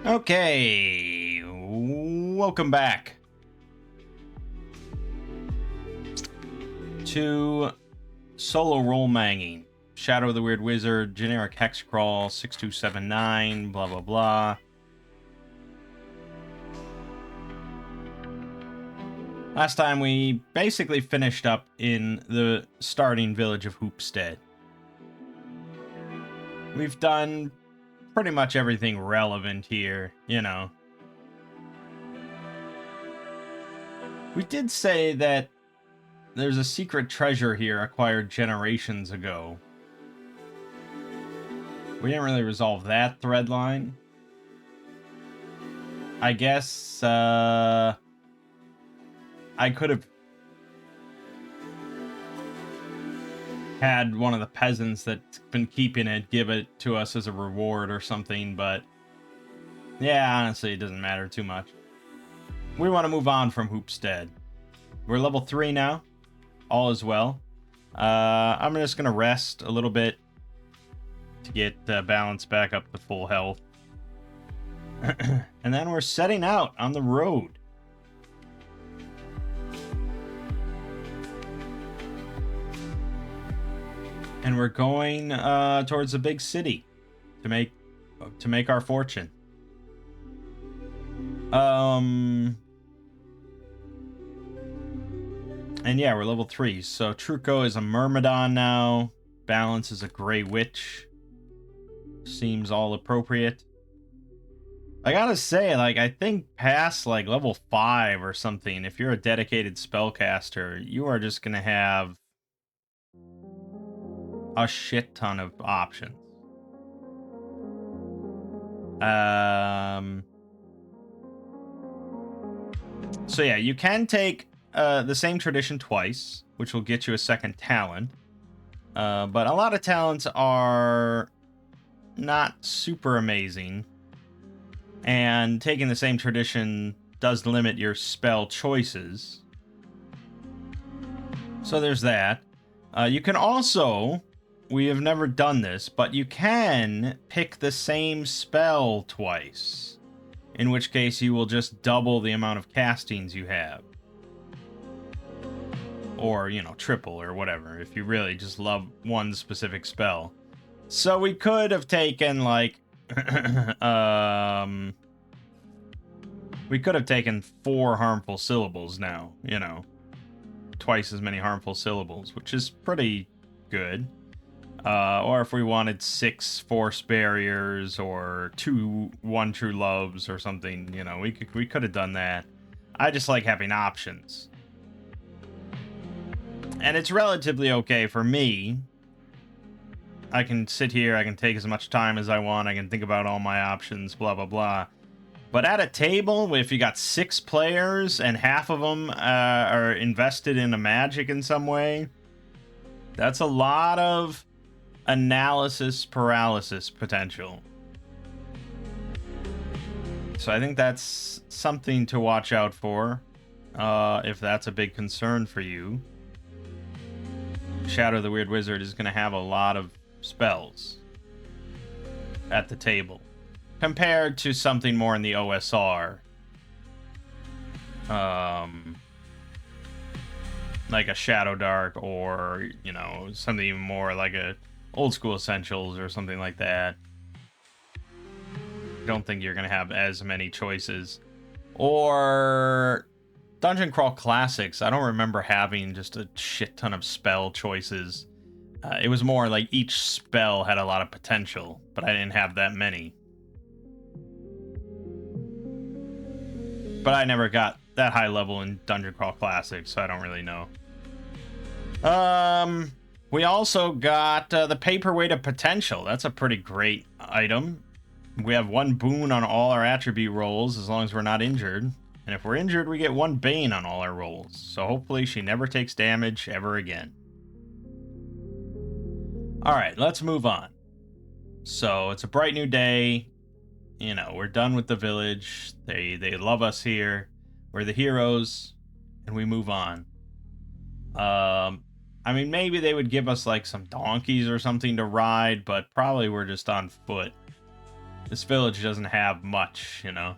Okay, welcome back to solo role Mangging. Shadow of the Weird Wizard, generic Hexcrawl, 6279, blah blah blah. Last time we basically finished up in the starting village of Hoopstead. We've done pretty much everything relevant here, you know. We did say that there's a secret treasure here acquired generations ago. We didn't really resolve that thread line. I guess, I could have had one of the peasants that's been keeping it give it to us as a reward or something, but yeah, honestly, it doesn't matter too much. We want to move on from Hoopstead. We're level 3 now. All is well. I'm just going to rest a little bit to get balance back up to full health. And then we're setting out on the road. And we're going towards the big city to make our fortune. And yeah, we're level 3. So Truco is a Myrmidon now. Balance is a Grey Witch. Seems all appropriate. I gotta say, like, I think past, like, level 5 or something, if you're a dedicated spellcaster, you are just gonna have a shit ton of options. So yeah, you can take the same tradition twice, which will get you a second talent. But a lot of talents are not super amazing. And taking the same tradition does limit your spell choices. So there's that. You can also, we have never done this, but you can pick the same spell twice. In which case you will just double the amount of castings you have. Or, you know, triple or whatever, if you really just love one specific spell. So we could have taken, like, we could have taken 4 harmful syllables now, you know. Twice as many harmful syllables, which is pretty good. Or if we wanted 6 force barriers or 2 one true loves or something, you know, we could have done that. I just like having options. And it's relatively okay for me. I can sit here, I can take as much time as I want, I can think about all my options, blah, blah, blah. But at a table, if you got 6 players and half of them are invested in a magic in some way, that's a lot of analysis paralysis potential. So I think that's something to watch out for, if that's a big concern for you. Shadow of the Weird Wizard is going to have a lot of spells at the table compared to something more in the OSR, like a Shadow Dark, or, you know, something even more like a Old School Essentials or something like that. I don't think you're going to have as many choices. Or Dungeon Crawl Classics, I don't remember having just a shit ton of spell choices. It was more like each spell had a lot of potential, but I didn't have that many. But I never got that high level in Dungeon Crawl Classics, so I don't really know. We also got the Paperweight of Potential. That's a pretty great item. We have 1 boon on all our attribute rolls as long as we're not injured. And if we're injured, we get 1 bane on all our rolls. So hopefully she never takes damage ever again. Alright, let's move on. So it's a bright new day. You know, we're done with the village. They love us here. We're the heroes. And we move on. I mean, maybe they would give us, like, some donkeys or something to ride, but probably we're just on foot. This village doesn't have much, you know.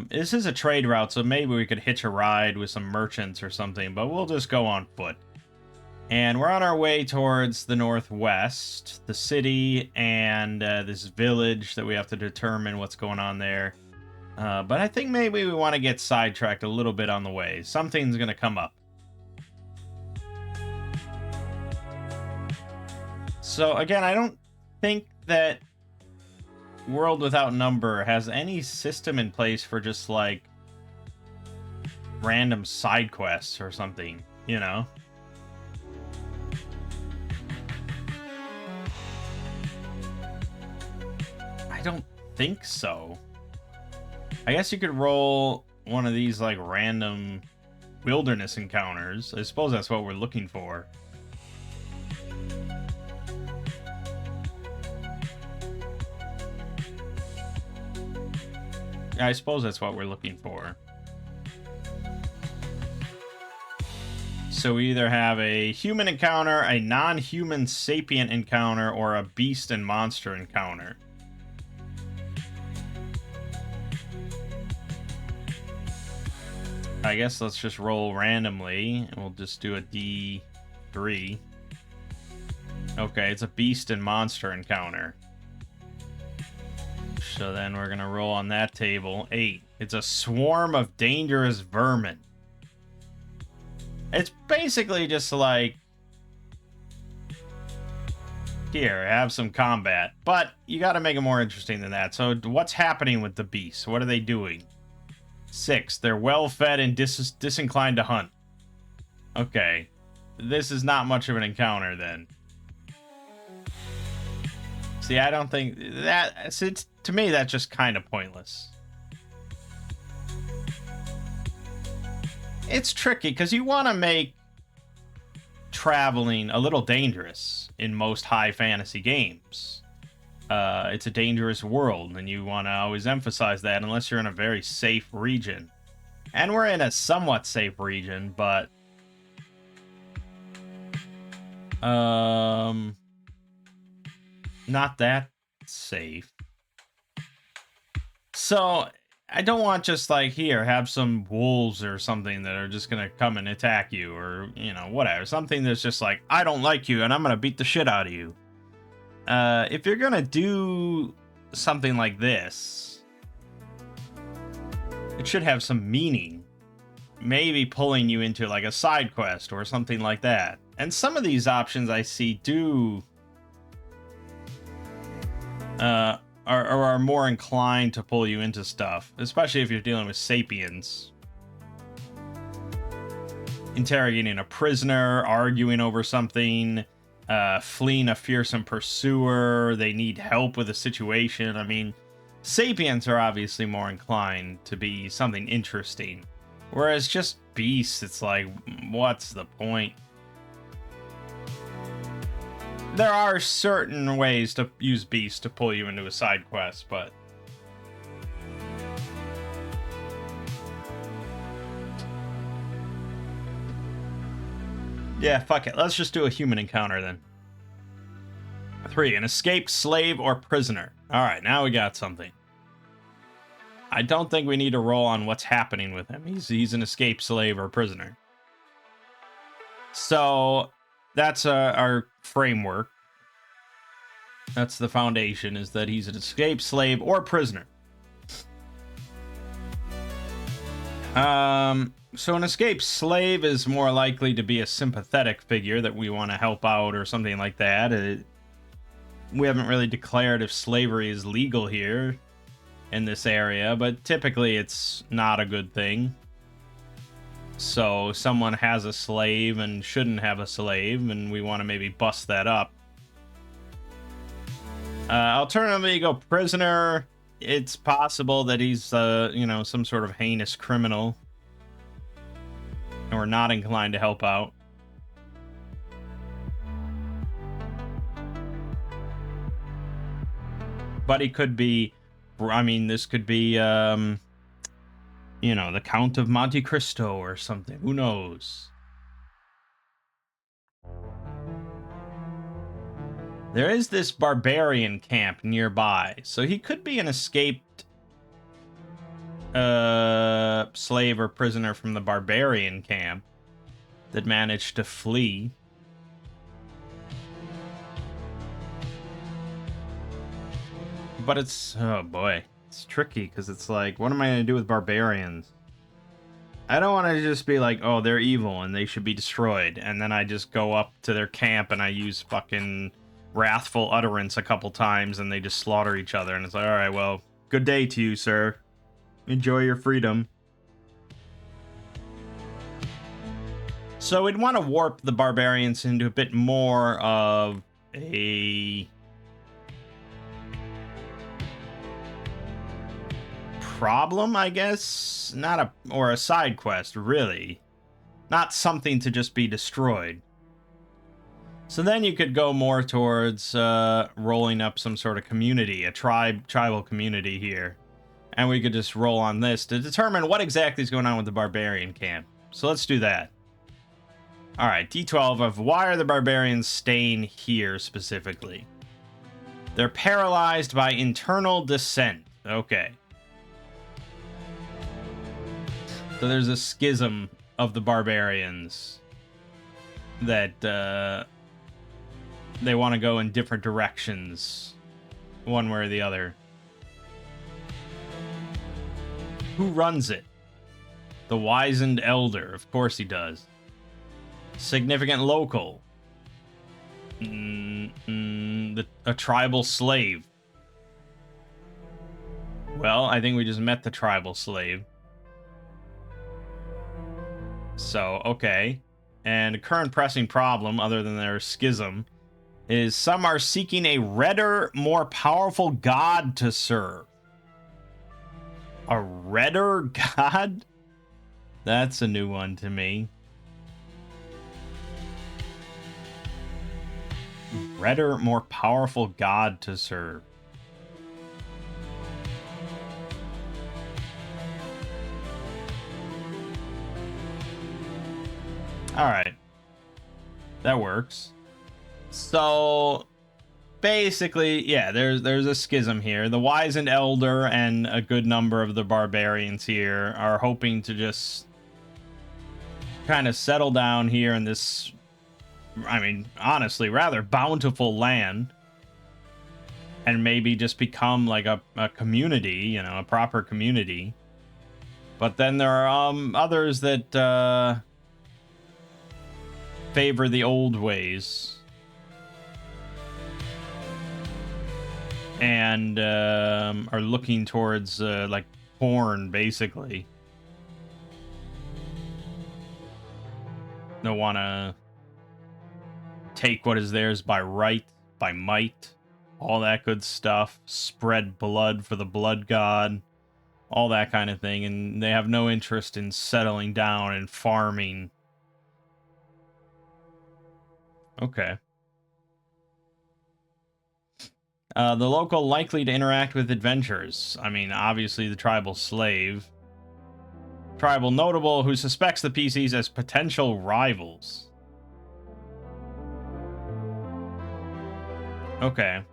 This is a trade route, so maybe we could hitch a ride with some merchants or something, but we'll just go on foot. And we're on our way towards the northwest, the city, and this village that we have to determine what's going on there. But I think maybe we want to get sidetracked a little bit on the way. Something's going to come up. So, again, I don't think that World Without Number has any system in place for just, like, random side quests or something, you know? I don't think so. I guess you could roll one of these, like, random wilderness encounters. I suppose that's what we're looking for. I suppose that's what we're looking for. So we either have a human encounter, a non-human sapient encounter, or a beast and monster encounter. I guess let's just roll randomly, and we'll just do a D3. Okay, it's a beast and monster encounter. So then we're gonna roll on that table. 8. It's a swarm of dangerous vermin. It's basically just like, here, have some combat. But you gotta make it more interesting than that. So what's happening with the beasts? What are they doing? 6. They're well-fed and disinclined to hunt. Okay. This is not much of an encounter, then. See, I don't think that... To me, that's just kind of pointless. It's tricky, because you want to make traveling a little dangerous in most high fantasy games. It's a dangerous world, and you want to always emphasize that unless you're in a very safe region. And we're in a somewhat safe region, but... not that safe. So, I don't want just like, here, have some wolves or something that are just gonna come and attack you, or, you know, whatever. Something that's just like, I don't like you, and I'm gonna beat the shit out of you. If you're gonna do something like this, it should have some meaning. Maybe pulling you into, like, a side quest or something like that. And some of these options I see do... are more inclined to pull you into stuff, especially if you're dealing with sapiens. Interrogating a prisoner, arguing over something, fleeing a fearsome pursuer, they need help with a situation. I mean, sapiens are obviously more inclined to be something interesting, whereas just beasts, it's like, what's the point? There are certain ways to use beasts to pull you into a side quest, but... yeah, fuck it. Let's just do a human encounter then. 3, an escaped slave or prisoner. Alright, now we got something. I don't think we need to roll on what's happening with him. He's an escaped slave or prisoner. So... that's our framework. That's the foundation, is that he's an escaped slave or prisoner. So an escaped slave is more likely to be a sympathetic figure that we want to help out or something like that. We haven't really declared if slavery is legal here in this area, but typically it's not a good thing. So someone has a slave and shouldn't have a slave, and we want to maybe bust that up. Alternatively, you go prisoner. It's possible that he's, you know, some sort of heinous criminal, and we're not inclined to help out. But he could be, I mean, this could be, you know, the Count of Monte Cristo or something. Who knows? There is this barbarian camp nearby, so he could be an escaped slave or prisoner from the barbarian camp that managed to flee. But it's, oh boy, it's tricky because it's like, what am I going to do with barbarians? I don't want to just be like, oh, they're evil and they should be destroyed, and then I just go up to their camp and I use fucking wrathful utterance a couple times and they just slaughter each other, and it's like, alright, well, good day to you, sir. Enjoy your freedom. So we'd want to warp the barbarians into a bit more of a problem, I guess? Or a side quest, really. Not something to just be destroyed. So then you could go more towards rolling up some sort of community, a tribal community here. And we could just roll on this to determine what exactly is going on with the barbarian camp. So let's do that. Alright, D12 of why are the barbarians staying here specifically? They're paralyzed by internal dissent. Okay. So there's a schism of the barbarians that they want to go in different directions, one way or the other. Who runs it? The wizened elder. Of course he does. Significant local. A tribal slave. Well, I think we just met the tribal slave. So, okay. And a current pressing problem, other than their schism, is some are seeking a redder, more powerful god to serve. A redder god? That's a new one to me. Redder, more powerful god to serve. Alright. That works. So basically, yeah, there's a schism here. The wizened elder and a good number of the barbarians here are hoping to just kind of settle down here in this, I mean, honestly, rather bountiful land, and maybe just become like a community, you know, a proper community. But then there are others that favor the old ways and are looking towards like porn, basically. They want to take what is theirs by right, by might, all that good stuff, spread blood for the blood god, all that kind of thing, and they have no interest in settling down and farming. Okay. The local likely to interact with adventurers. I mean, obviously the tribal slave. Tribal notable who suspects the PCs as potential rivals. Okay.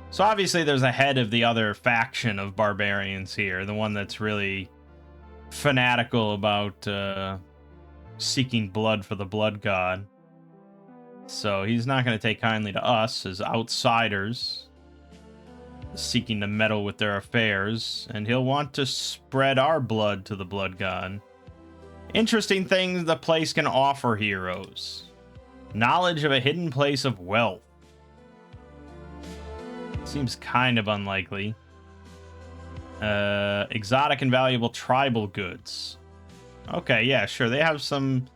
So obviously there's a head of the other faction of barbarians here. The one that's really fanatical about seeking blood for the blood god. So he's not going to take kindly to us as outsiders seeking to meddle with their affairs, and he'll want to spread our blood to the blood god. Interesting things the place can offer heroes. Knowledge of a hidden place of wealth. Seems kind of unlikely. Exotic and valuable tribal goods. Okay, yeah, sure. They have some,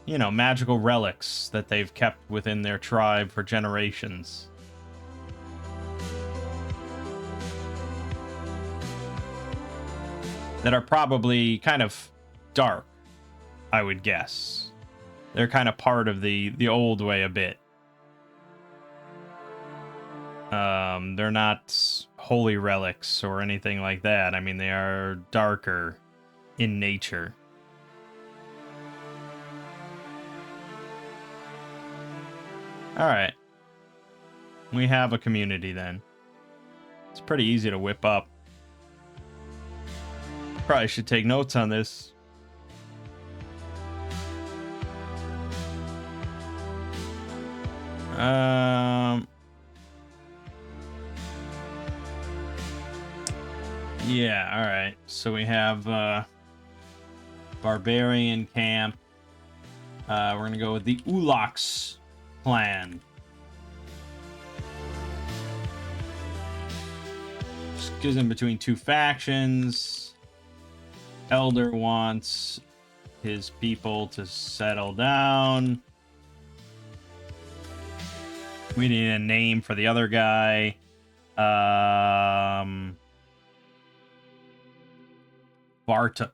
you know, magical relics that they've kept within their tribe for generations. That are probably kind of dark, I would guess. They're kind of part of the old way a bit. They're not holy relics or anything like that. I mean, they are darker in nature. Alright. We have a community then. It's pretty easy to whip up. Probably should take notes on this. Yeah, alright. So we have Barbarian Camp. We're gonna go with the Ulox clan. Schism between two factions. Elder wants his people to settle down. We need a name for the other guy. Bartok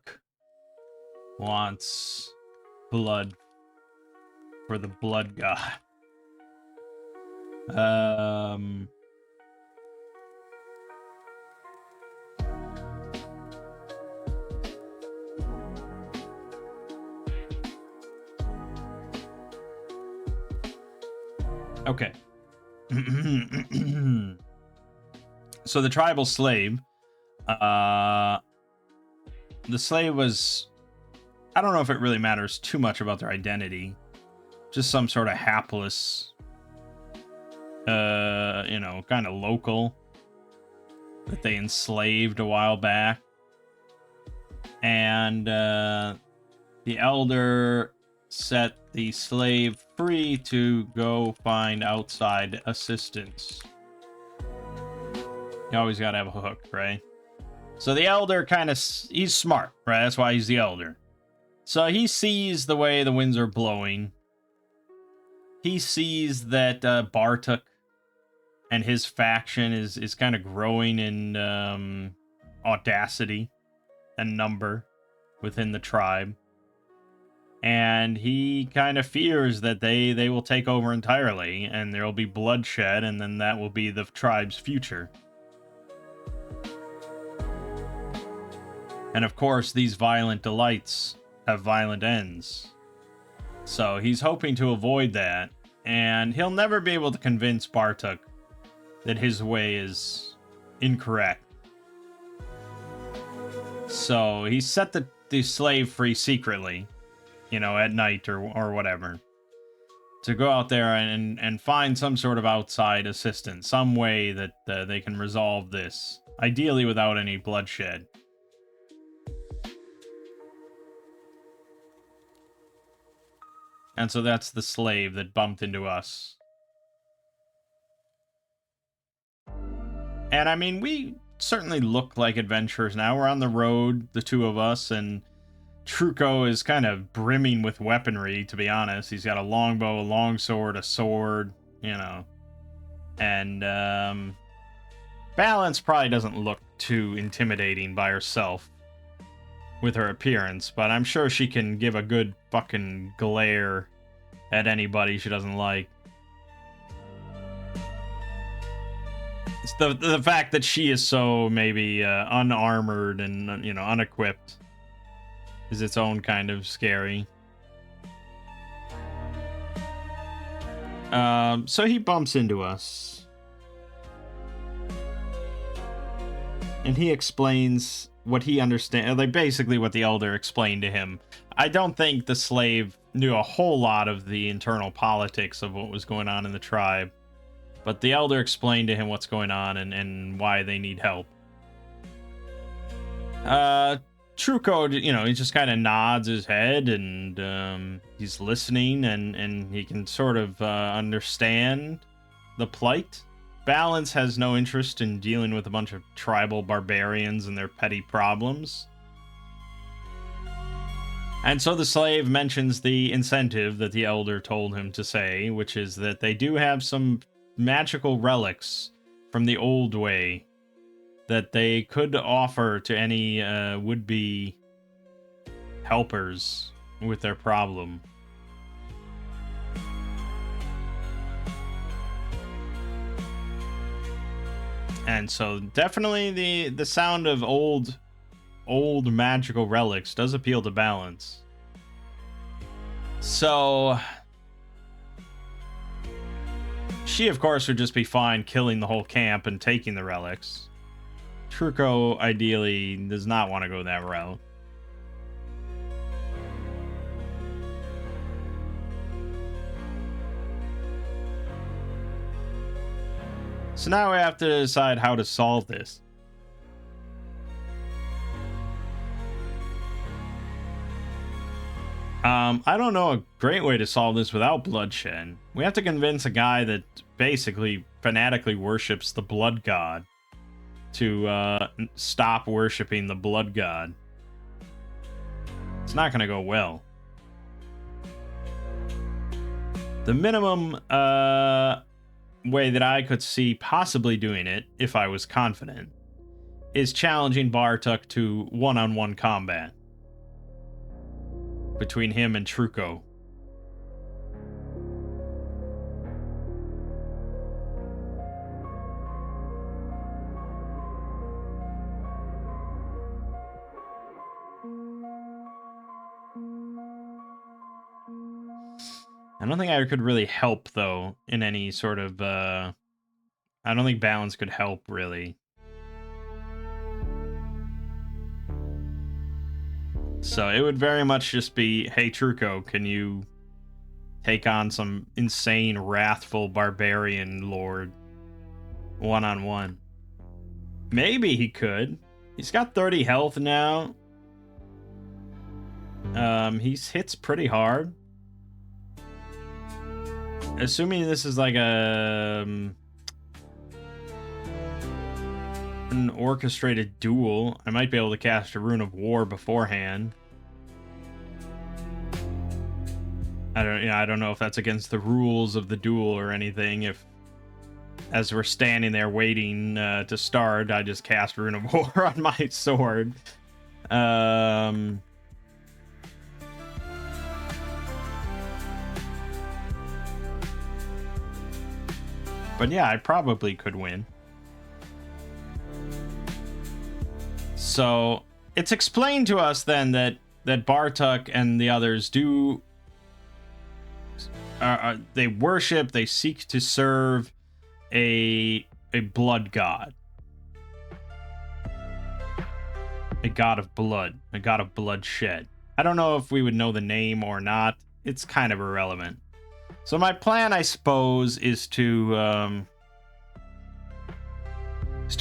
wants blood for the blood god. Okay. So the tribal slave, the slave was, I don't know if it really matters too much about their identity, just some sort of hapless, you know, kind of local that they enslaved a while back. And the elder set the slave free to go find outside assistance. You always gotta have a hook, right? So the elder kind of, he's smart, right? That's why he's the elder. So he sees the way the winds are blowing. He sees that Bartok and his faction is kind of growing in audacity and number within the tribe. And he kind of fears that they will take over entirely, and there will be bloodshed, and then that will be the tribe's future. And of course, these violent delights have violent ends. So he's hoping to avoid that, and he'll never be able to convince Bartok that his way is incorrect. So he set the slave free secretly, you know, at night or whatever, to go out there and find some sort of outside assistance, some way that they can resolve this, ideally without any bloodshed. And so that's the slave that bumped into us. And I mean, we certainly look like adventurers now. We're on the road, the two of us, and Truco is kind of brimming with weaponry, to be honest. He's got a longbow, a longsword, a sword, you know. And Balance probably doesn't look too intimidating by herself with her appearance, but I'm sure she can give a good fucking glare at anybody she doesn't like. It's the fact that she is so maybe unarmored and, you know, unequipped is its own kind of scary. So he bumps into us. And he explains what he understands, like basically what the elder explained to him. I don't think the slave knew a whole lot of the internal politics of what was going on in the tribe, but the elder explained to him what's going on and why they need help. Truco, you know, he just kind of nods his head and he's listening and he can sort of understand the plight. Balance has no interest in dealing with a bunch of tribal barbarians and their petty problems. And so the slave mentions the incentive that the elder told him to say, which is that they do have some magical relics from the old way that they could offer to any would-be helpers with their problem. And so definitely the sound of old magical relics does appeal to Balance. She, of course, would just be fine killing the whole camp and taking the relics. Truco, ideally, does not want to go that route. So now we have to decide how to solve this. I don't know a great way to solve this without bloodshed. We have to convince a guy that basically fanatically worships the blood god to stop worshipping the blood god. It's not going to go well. The minimum way that I could see possibly doing it, if I was confident, is challenging Bartok to one-on-one combat between him and Truco. I don't think I could really help, though, in any sort of, I don't think balance could help, really. So it would very much just be, hey, Truco, can you take on some insane, wrathful barbarian lord one-on-one? Maybe he could. He's got 30 health now. He hits pretty hard. Assuming this is like an orchestrated duel, I might be able to cast a Rune of War beforehand. I don't know if that's against the rules of the duel or anything. If, as we're standing there waiting to start, I just cast Rune of War on my sword. But yeah, I probably could win. So it's explained to us then that Bartok and the others do they worship, they seek to serve a blood god, a god of blood, a god of bloodshed. I don't know if we would know the name or not. It's kind of irrelevant. So my plan, I suppose, is to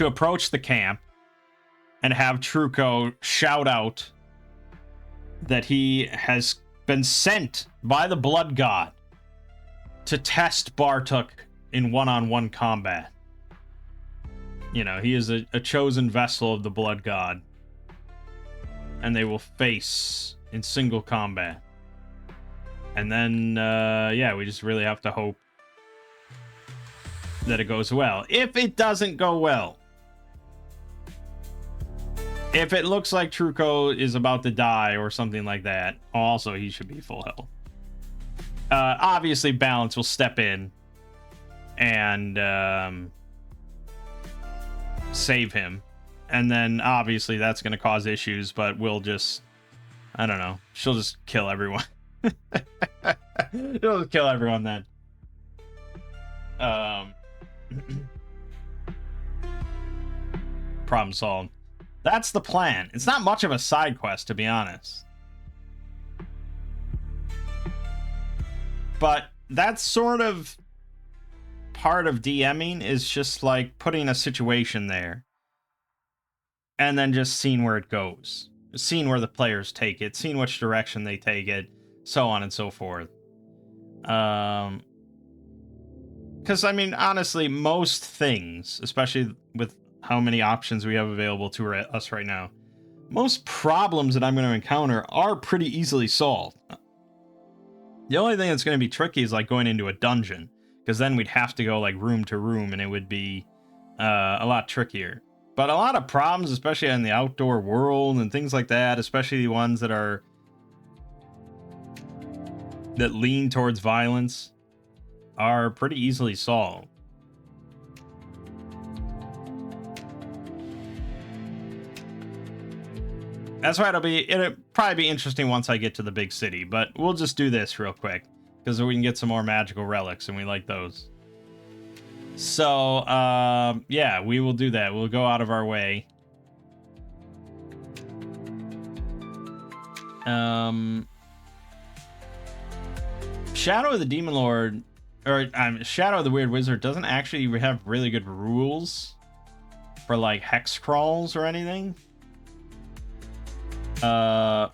approach the camp and have Truco shout out that he has been sent by the blood god to test Bartok in one-on-one combat. You know, he is a chosen vessel of the blood god, and they will face in single combat. And then, yeah, we just really have to hope that it goes well. If it doesn't go well, if it looks like Truco is about to die or something like that, also he should be full health. Obviously, balance will step in and save him. And then, obviously, that's going to cause issues, but we'll just... I don't know. She'll just kill everyone. She'll just kill everyone then. Problem solved. That's the plan. It's not much of a side quest, to be honest. But that's sort of part of DMing, is just like putting a situation there and then just seeing where it goes. Seeing where the players take it, seeing which direction they take it, so on and so forth. Because, I mean, honestly, most things, especially with how many options we have available to us right now, most problems that I'm going to encounter are pretty easily solved. The only thing that's going to be tricky is like going into a dungeon, because then we'd have to go like room to room, and it would be a lot trickier. But a lot of problems, especially in the outdoor world and things like that, especially the ones that lean towards violence, are pretty easily solved. That's why it'll probably be interesting once I get to the big city, but we'll just do this real quick, because we can get some more magical relics, and we like those. So, yeah, we will do that. We'll go out of our way. Shadow of the Demon Lord, or Shadow of the Weird Wizard doesn't actually have really good rules for like Hexcrawls or anything. The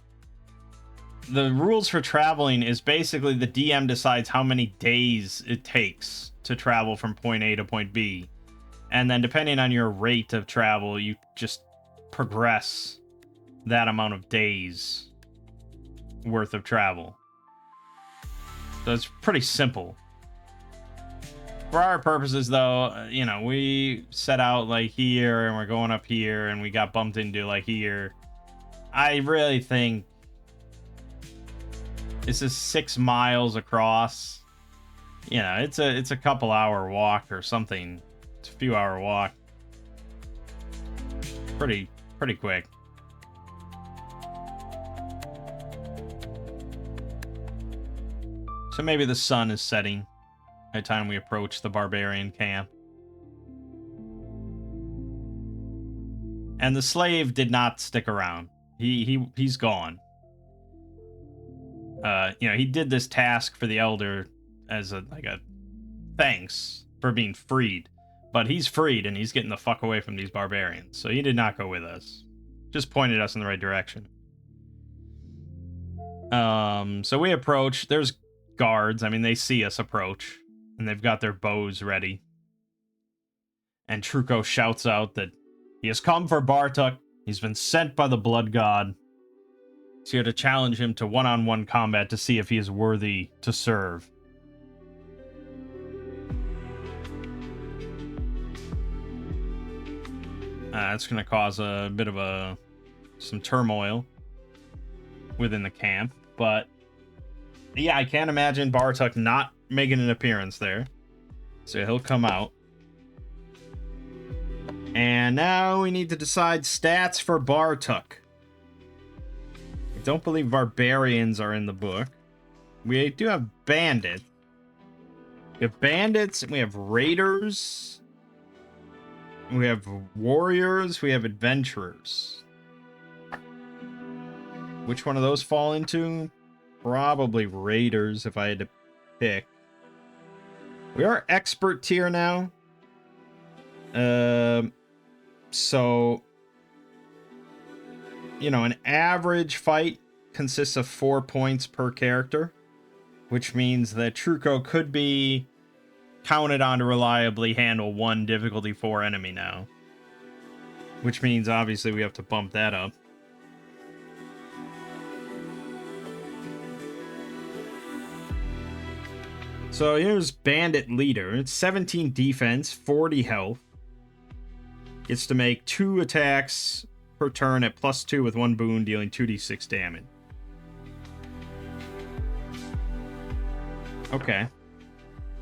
rules for traveling is basically the DM decides how many days it takes to travel from point A to point B. And then depending on your rate of travel, you just progress that amount of days worth of travel. So it's pretty simple. For our purposes, though, you know, we set out like here and we're going up here and we got bumped into like here. I really think this is 6 miles across. You know, it's a couple hour walk or something. It's a few hour walk. Pretty quick. So maybe the sun is setting by the time we approach the barbarian camp. And the slave did not stick around. He's gone. You know, he did this task for the elder as a thanks for being freed. But he's freed and he's getting the fuck away from these barbarians. So he did not go with us. Just pointed us in the right direction. So we approach. There's guards. I mean, they see us approach. And they've got their bows ready. And Truco shouts out that he has come for Bartok. He's been sent by the blood god. He's here to challenge him to one-on-one combat to see if he is worthy to serve. That's going to cause a bit of some turmoil within the camp. But yeah, I can't imagine Bartok not making an appearance there. So he'll come out. And now we need to decide stats for Bartok. I don't believe barbarians are in the book. We do have bandits. We have bandits, and we have raiders. We have warriors, we have adventurers. Which one of those fall into? Probably raiders, if I had to pick. We are expert tier now. So, you know, an average fight consists of 4 points per character, which means that Truco could be counted on to reliably handle 1 difficulty 4 enemy now. Which means, obviously, we have to bump that up. So here's Bandit Leader. It's 17 defense, 40 health. Gets to make 2 attacks per turn at +2 with 1 boon, dealing 2d6 damage. Okay.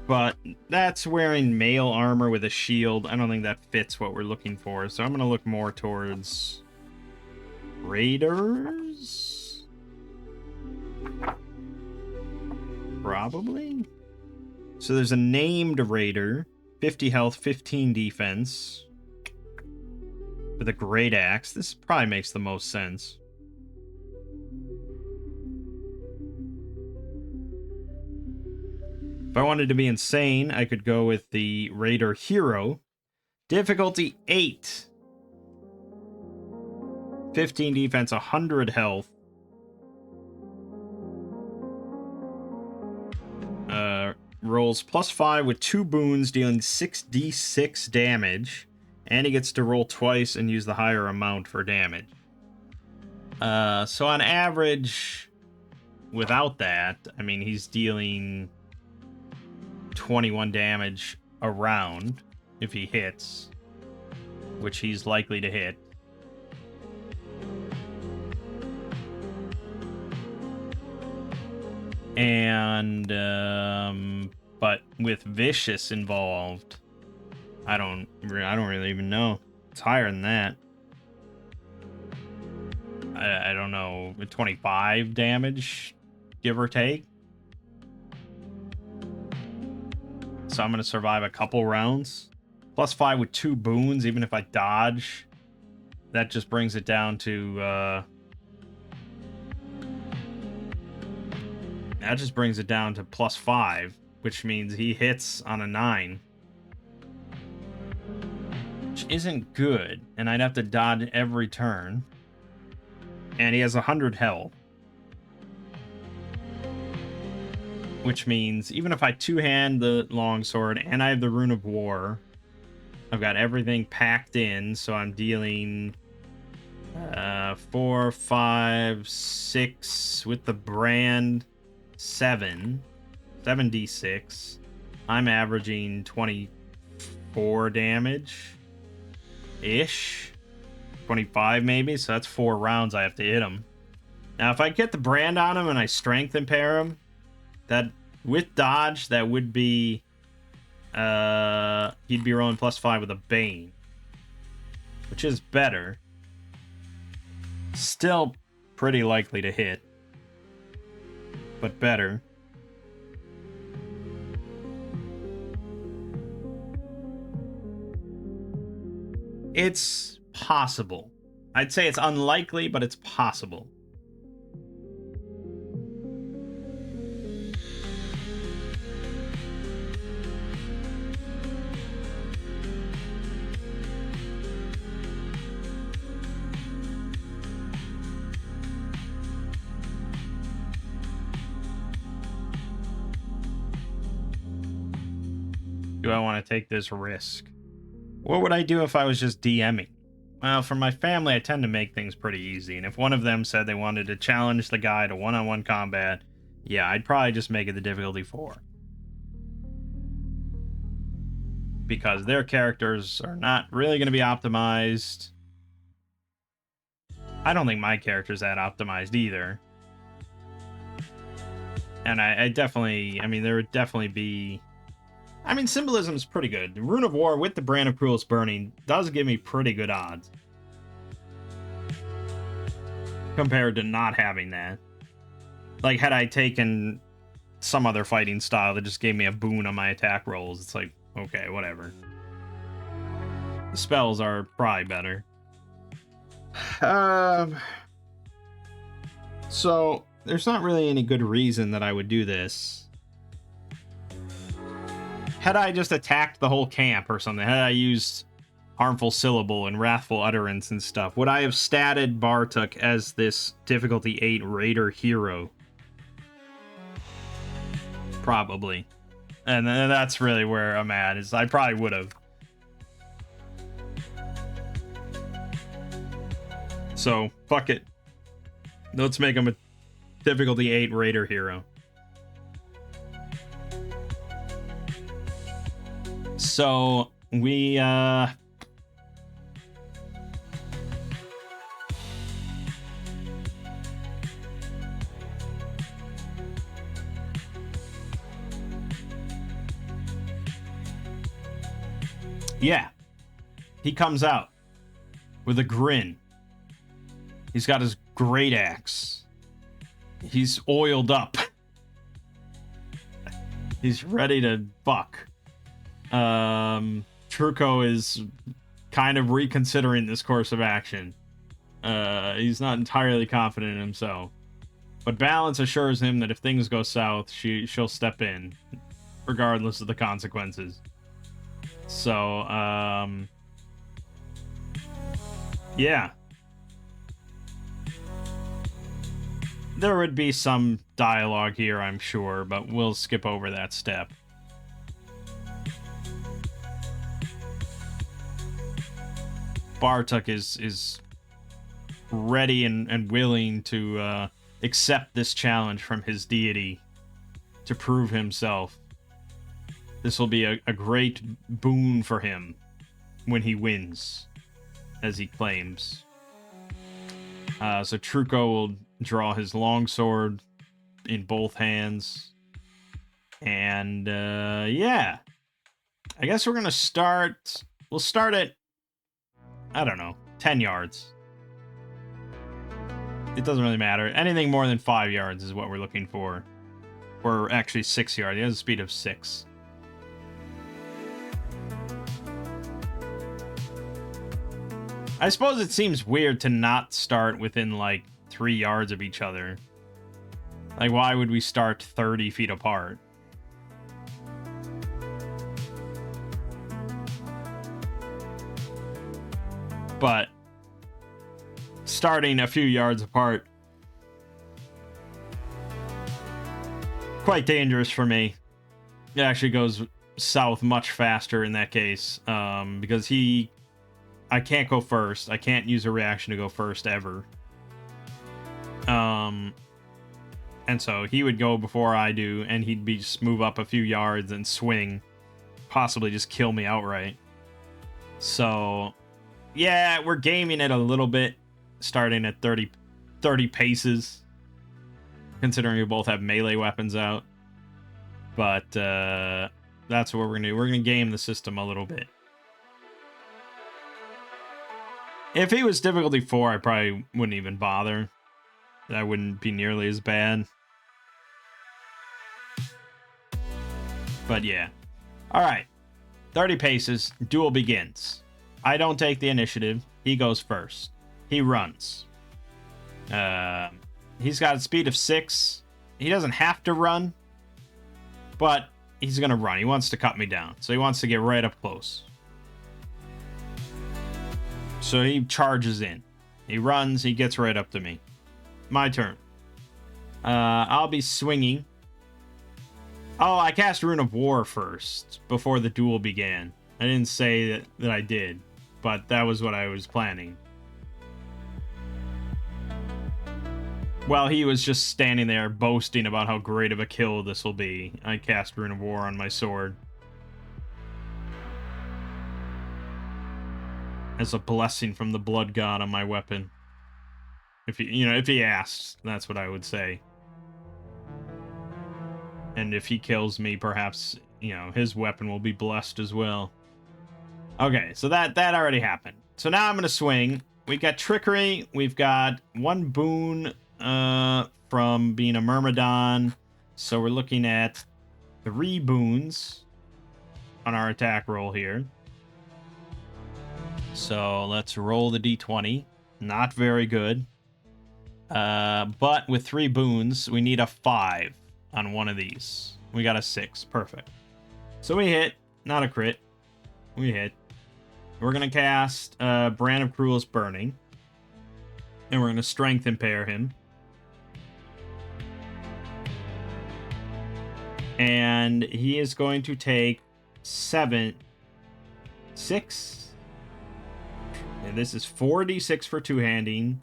But that's wearing mail armor with a shield. I don't think that fits what we're looking for. So I'm going to look more towards raiders? Probably. So there's a named raider. 50 health, 15 defense. With a great axe. This probably makes the most sense. If I wanted to be insane, I could go with the Raider Hero. Difficulty 8. 15 defense, 100 health. Rolls +5 with 2 boons, dealing 6d6 damage. And he gets to roll twice and use the higher amount for damage. So on average, without that, I mean, he's dealing 21 damage a round if he hits, which he's likely to hit. And but with vicious involved, I don't really even know. It's higher than that. I don't know, 25 damage, give or take. so I'm going to survive a couple rounds. +5 with 2 boons, even if I dodge. That just brings it down to... that just brings it down to +5, which means he hits on a 9. Which isn't good, and I'd have to dodge every turn. And he has 100 health. Which means, even if I two-hand the longsword, and I have the Rune of War, I've got everything packed in, so I'm dealing 4, 5, 6, with the brand, 7d6. I'm averaging 24 damage-ish. 25 maybe, so that's 4 rounds I have to hit him. Now, if I get the brand on him and I strength impair him, that with dodge, that would be he'd be rolling +5 with a Bane, which is better. Still pretty likely to hit, but better. It's possible. I'd say it's unlikely, but it's possible. Do I want to take this risk? What would I do if I was just DMing? Well, for my family, I tend to make things pretty easy, and if one of them said they wanted to challenge the guy to one-on-one combat, yeah, I'd probably just make it the difficulty 4. Because their characters are not really going to be optimized. I don't think my character's that optimized either. And I definitely, I mean, there would definitely be... I mean, symbolism's pretty good. The Rune of War with the Brand of Cruelest Burning does give me pretty good odds. Compared to not having that. Like, had I taken some other fighting style that just gave me a boon on my attack rolls, it's like, okay, whatever. The spells are probably better. So, there's not really any good reason that I would do this. Had I just attacked the whole camp or something, had I used Harmful Syllable and Wrathful Utterance and stuff, would I have statted Bartok as this difficulty 8 Raider hero? Probably. And that's really where I'm at, is I probably would have. So, fuck it. Let's make him a difficulty 8 Raider hero. So, we, yeah. He comes out with a grin. He's got his great axe. He's oiled up. He's ready to fuck. Truco is kind of reconsidering this course of action. He's not entirely confident in himself. But Balance assures him that if things go south, she'll step in, regardless of the consequences. So, yeah. There would be some dialogue here, I'm sure, but we'll skip over that step. Bartok is ready and willing to accept this challenge from his deity to prove himself. This will be a great boon for him when he wins, as he claims. So Truco will draw his longsword in both hands. And, yeah. I guess we're going to start... We'll start at, I don't know, 10 yards. It doesn't really matter. Anything more than 5 yards is what we're looking for. Or actually 6 yards. He has a speed of 6. I suppose it seems weird to not start within, like, 3 yards of each other. Like, why would we start 30 feet apart? But starting a few yards apart, quite dangerous for me. It actually goes south much faster in that case, because I can't go first. I can't use a reaction to go first ever. And so he would go before I do, and he'd be just move up a few yards and swing, possibly just kill me outright. So, yeah, we're gaming it a little bit, starting at 30 paces, considering we both have melee weapons out. But that's what we're going to do. We're going to game the system a little bit. If he was difficulty 4, I probably wouldn't even bother. That wouldn't be nearly as bad. But yeah. Alright. 30 paces. Duel begins. I don't take the initiative. He goes first. He runs. He's got a speed of 6. He doesn't have to run. But he's going to run. He wants to cut me down. So he wants to get right up close. So he charges in. He runs. He gets right up to me. My turn. I'll be swinging. Oh, I cast Rune of War first, before the duel began. I didn't say that I did, but that was what I was planning. While he was just standing there boasting about how great of a kill this will be, I cast Rune of War on my sword. As a blessing from the blood god on my weapon. If he asks, that's what I would say. And if he kills me, perhaps, his weapon will be blessed as well. Okay, so that already happened. So now I'm going to swing. We've got Trickery. We've got 1 boon from being a Myrmidon. So we're looking at 3 boons on our attack roll here. So let's roll the d20. Not very good. But with 3 boons, we need a 5 on one of these. We got a 6. Perfect. So we hit. Not a crit. We hit. We're going to cast Brand of Cruel's Burning. And we're going to Strength Impair him. And he is going to take 6. And this is 4d6 for two-handing.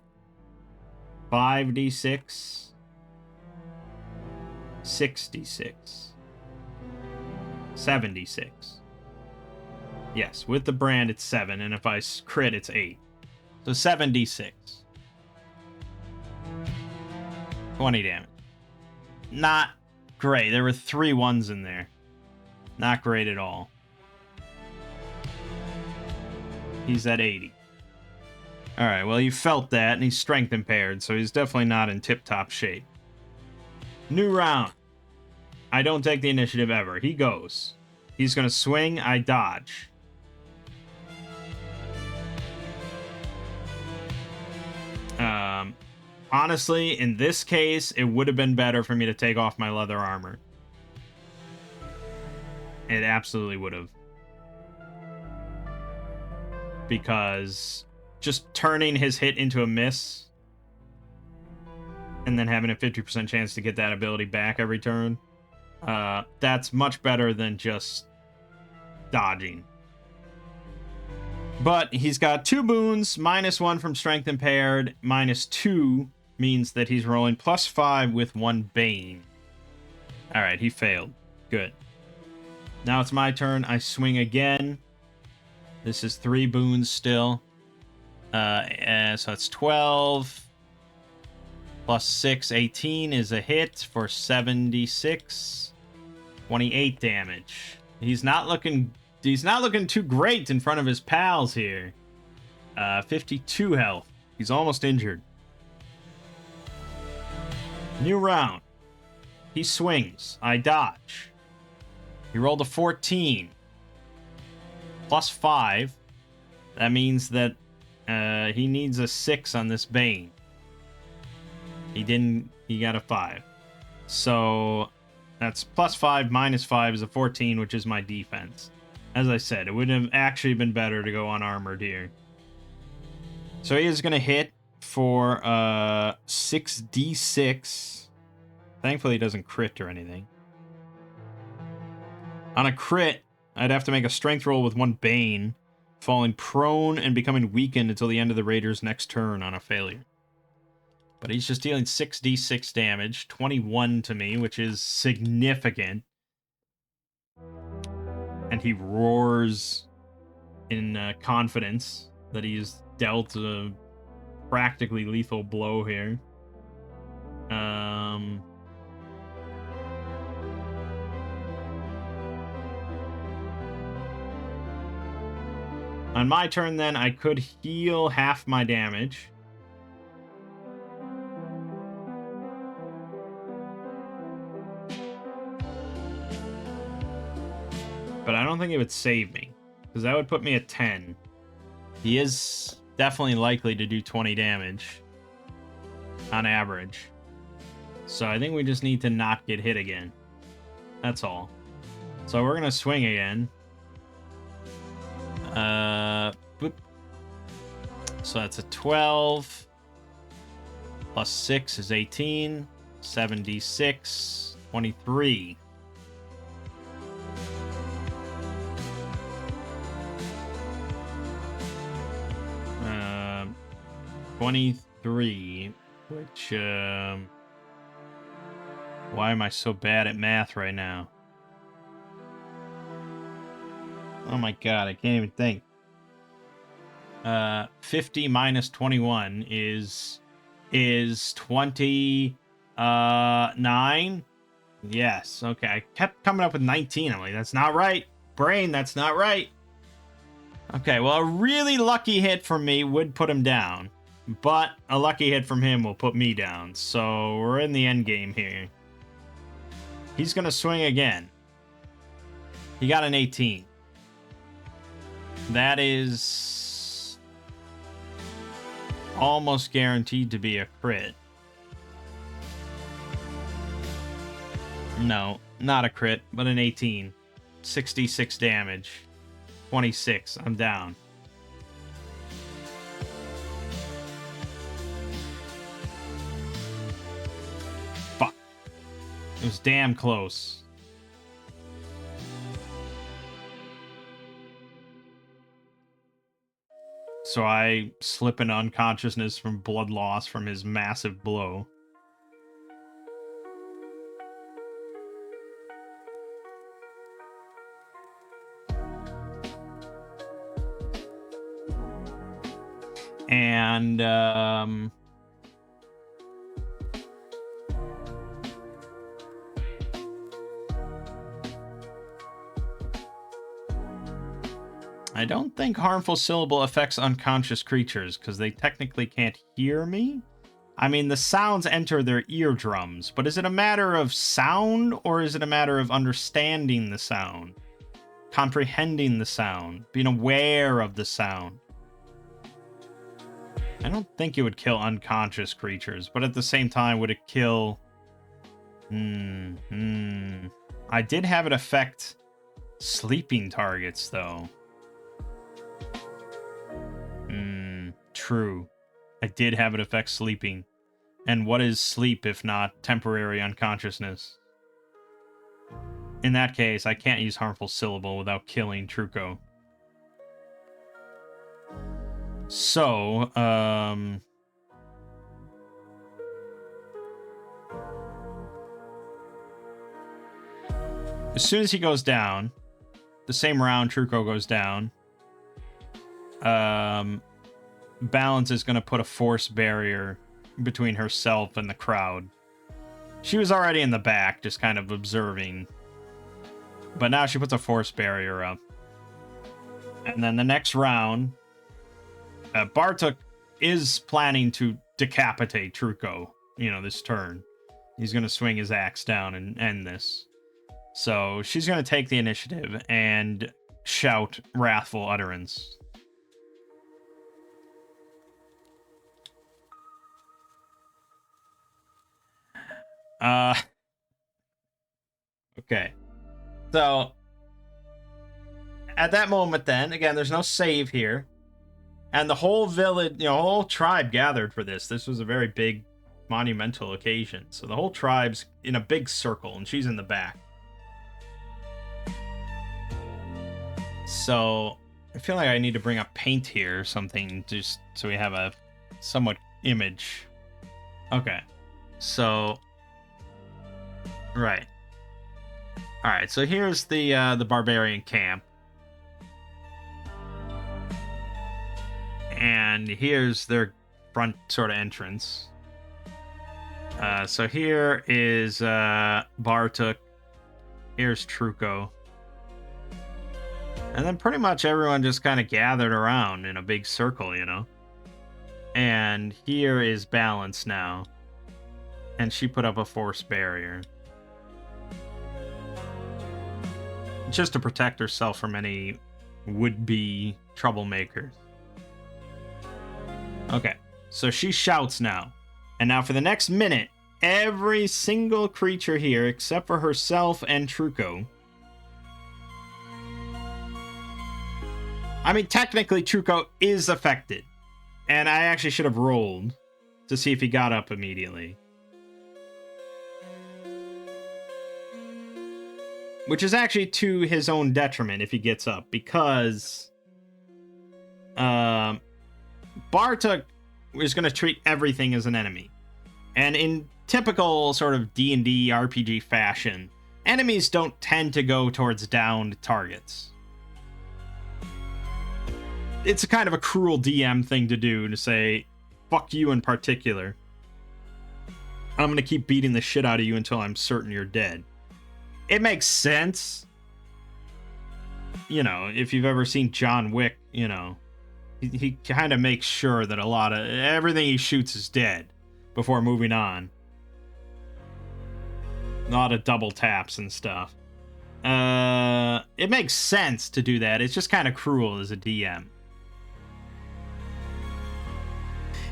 5d6. 6d6. 7d6. Yes, with the brand it's 7, and if I crit it's 8. So 7d6. 20 damage. Not great. There were 3 ones in there. Not great at all. He's at 80. Alright, well, he felt that, and he's strength impaired, so he's definitely not in tip-top shape. New round. I don't take the initiative ever. He goes. He's going to swing. I dodge. Honestly, in this case, it would have been better for me to take off my leather armor. It absolutely would have. Because just turning his hit into a miss and then having a 50% chance to get that ability back every turn, that's much better than just dodging. But he's got 2 boons, -1 from Strength Impaired, -2 means that he's rolling +5 with 1 Bane. Alright, he failed. Good. Now it's my turn. I swing again. This is 3 boons still. So it's 12 +6, 18 is a hit for 76. 28 damage. He's not looking too great in front of his pals here. 52 health. He's almost injured. New round. He swings. I dodge. He rolled a 14. +5. That means that He needs a 6 on this Bane. He didn't. He got a 5. So that's +5 -5 is a 14, which is my defense. As I said, it would have actually been better to go unarmored here. So he is going to hit for 6d6. Thankfully, he doesn't crit or anything. On a crit, I'd have to make a strength roll with 1 Bane, falling prone and becoming weakened until the end of the Raider's next turn on a failure. But he's just dealing 6d6 damage, 21 to me, which is significant. And he roars in confidence that he's dealt a practically lethal blow here. On my turn, then, I could heal half my damage. But I don't think it would save me, because that would put me at 10. He is definitely likely to do 20 damage on average. So I think we just need to not get hit again. That's all. So we're going to swing again. Boop. So that's a 12. Plus 6 is 18. 7d6. 23. 23, which, why am I so bad at math right now? Oh my god, I can't even think. 50 minus 21 is 29? Yes, okay. I kept coming up with 19. I'm like, that's not right. Brain, that's not right. Okay, well, a really lucky hit from me would put him down. But a lucky hit from him will put me down. So we're in the end game here. He's going to swing again. He got an 18. That is almost guaranteed to be a crit. No, not a crit, but an 18. 66 damage. 26. I'm down. Fuck. It was damn close. So I slip into unconsciousness from blood loss from his massive blow. And, I don't think harmful syllable affects unconscious creatures, because they technically can't hear me. I mean, the sounds enter their eardrums, but is it a matter of sound, or is it a matter of understanding the sound? Comprehending the sound? Being aware of the sound? I don't think it would kill unconscious creatures, but at the same time, would it kill... I did have it affect sleeping targets, though. True. I did have it affect sleeping. And what is sleep if not temporary unconsciousness? In that case, I can't use harmful syllable without killing Truco. So, as soon as he goes down, the same round Truco goes down, Balance is going to put a force barrier between herself and the crowd. She was already in the back, just kind of observing. But now she puts a force barrier up. And then the next round, Bartok is planning to decapitate Truco, this turn. He's going to swing his axe down and end this. So she's going to take the initiative and shout wrathful utterance. Okay. So, at that moment then, again, there's no save here. And the whole village, whole tribe gathered for this. This was a very big, monumental occasion. So the whole tribe's in a big circle, and she's in the back. So, I feel like I need to bring up paint here or something, just so we have a somewhat image. Okay. So, right. Alright, so here's the barbarian camp. And here's their front sort of entrance. So here is Bartuk. Here's Truco. And then pretty much everyone just kind of gathered around in a big circle, And here is Balance now. And she put up a force barrier. Just to protect herself from any would-be troublemakers. Okay, so she shouts now. And now for the next minute, every single creature here, except for herself and Truco. I mean, technically, Truco is affected. And I actually should have rolled to see if he got up immediately. Which is actually to his own detriment if he gets up, because Bartuk is going to treat everything as an enemy. And in typical sort of D&D RPG fashion, enemies don't tend to go towards downed targets. It's a kind of a cruel DM thing to do, to say, fuck you in particular. I'm going to keep beating the shit out of you until I'm certain you're dead. It makes sense. If you've ever seen John Wick, he kind of makes sure that everything he shoots is dead before moving on. A lot of double taps and stuff. It makes sense to do that. It's just kind of cruel as a DM.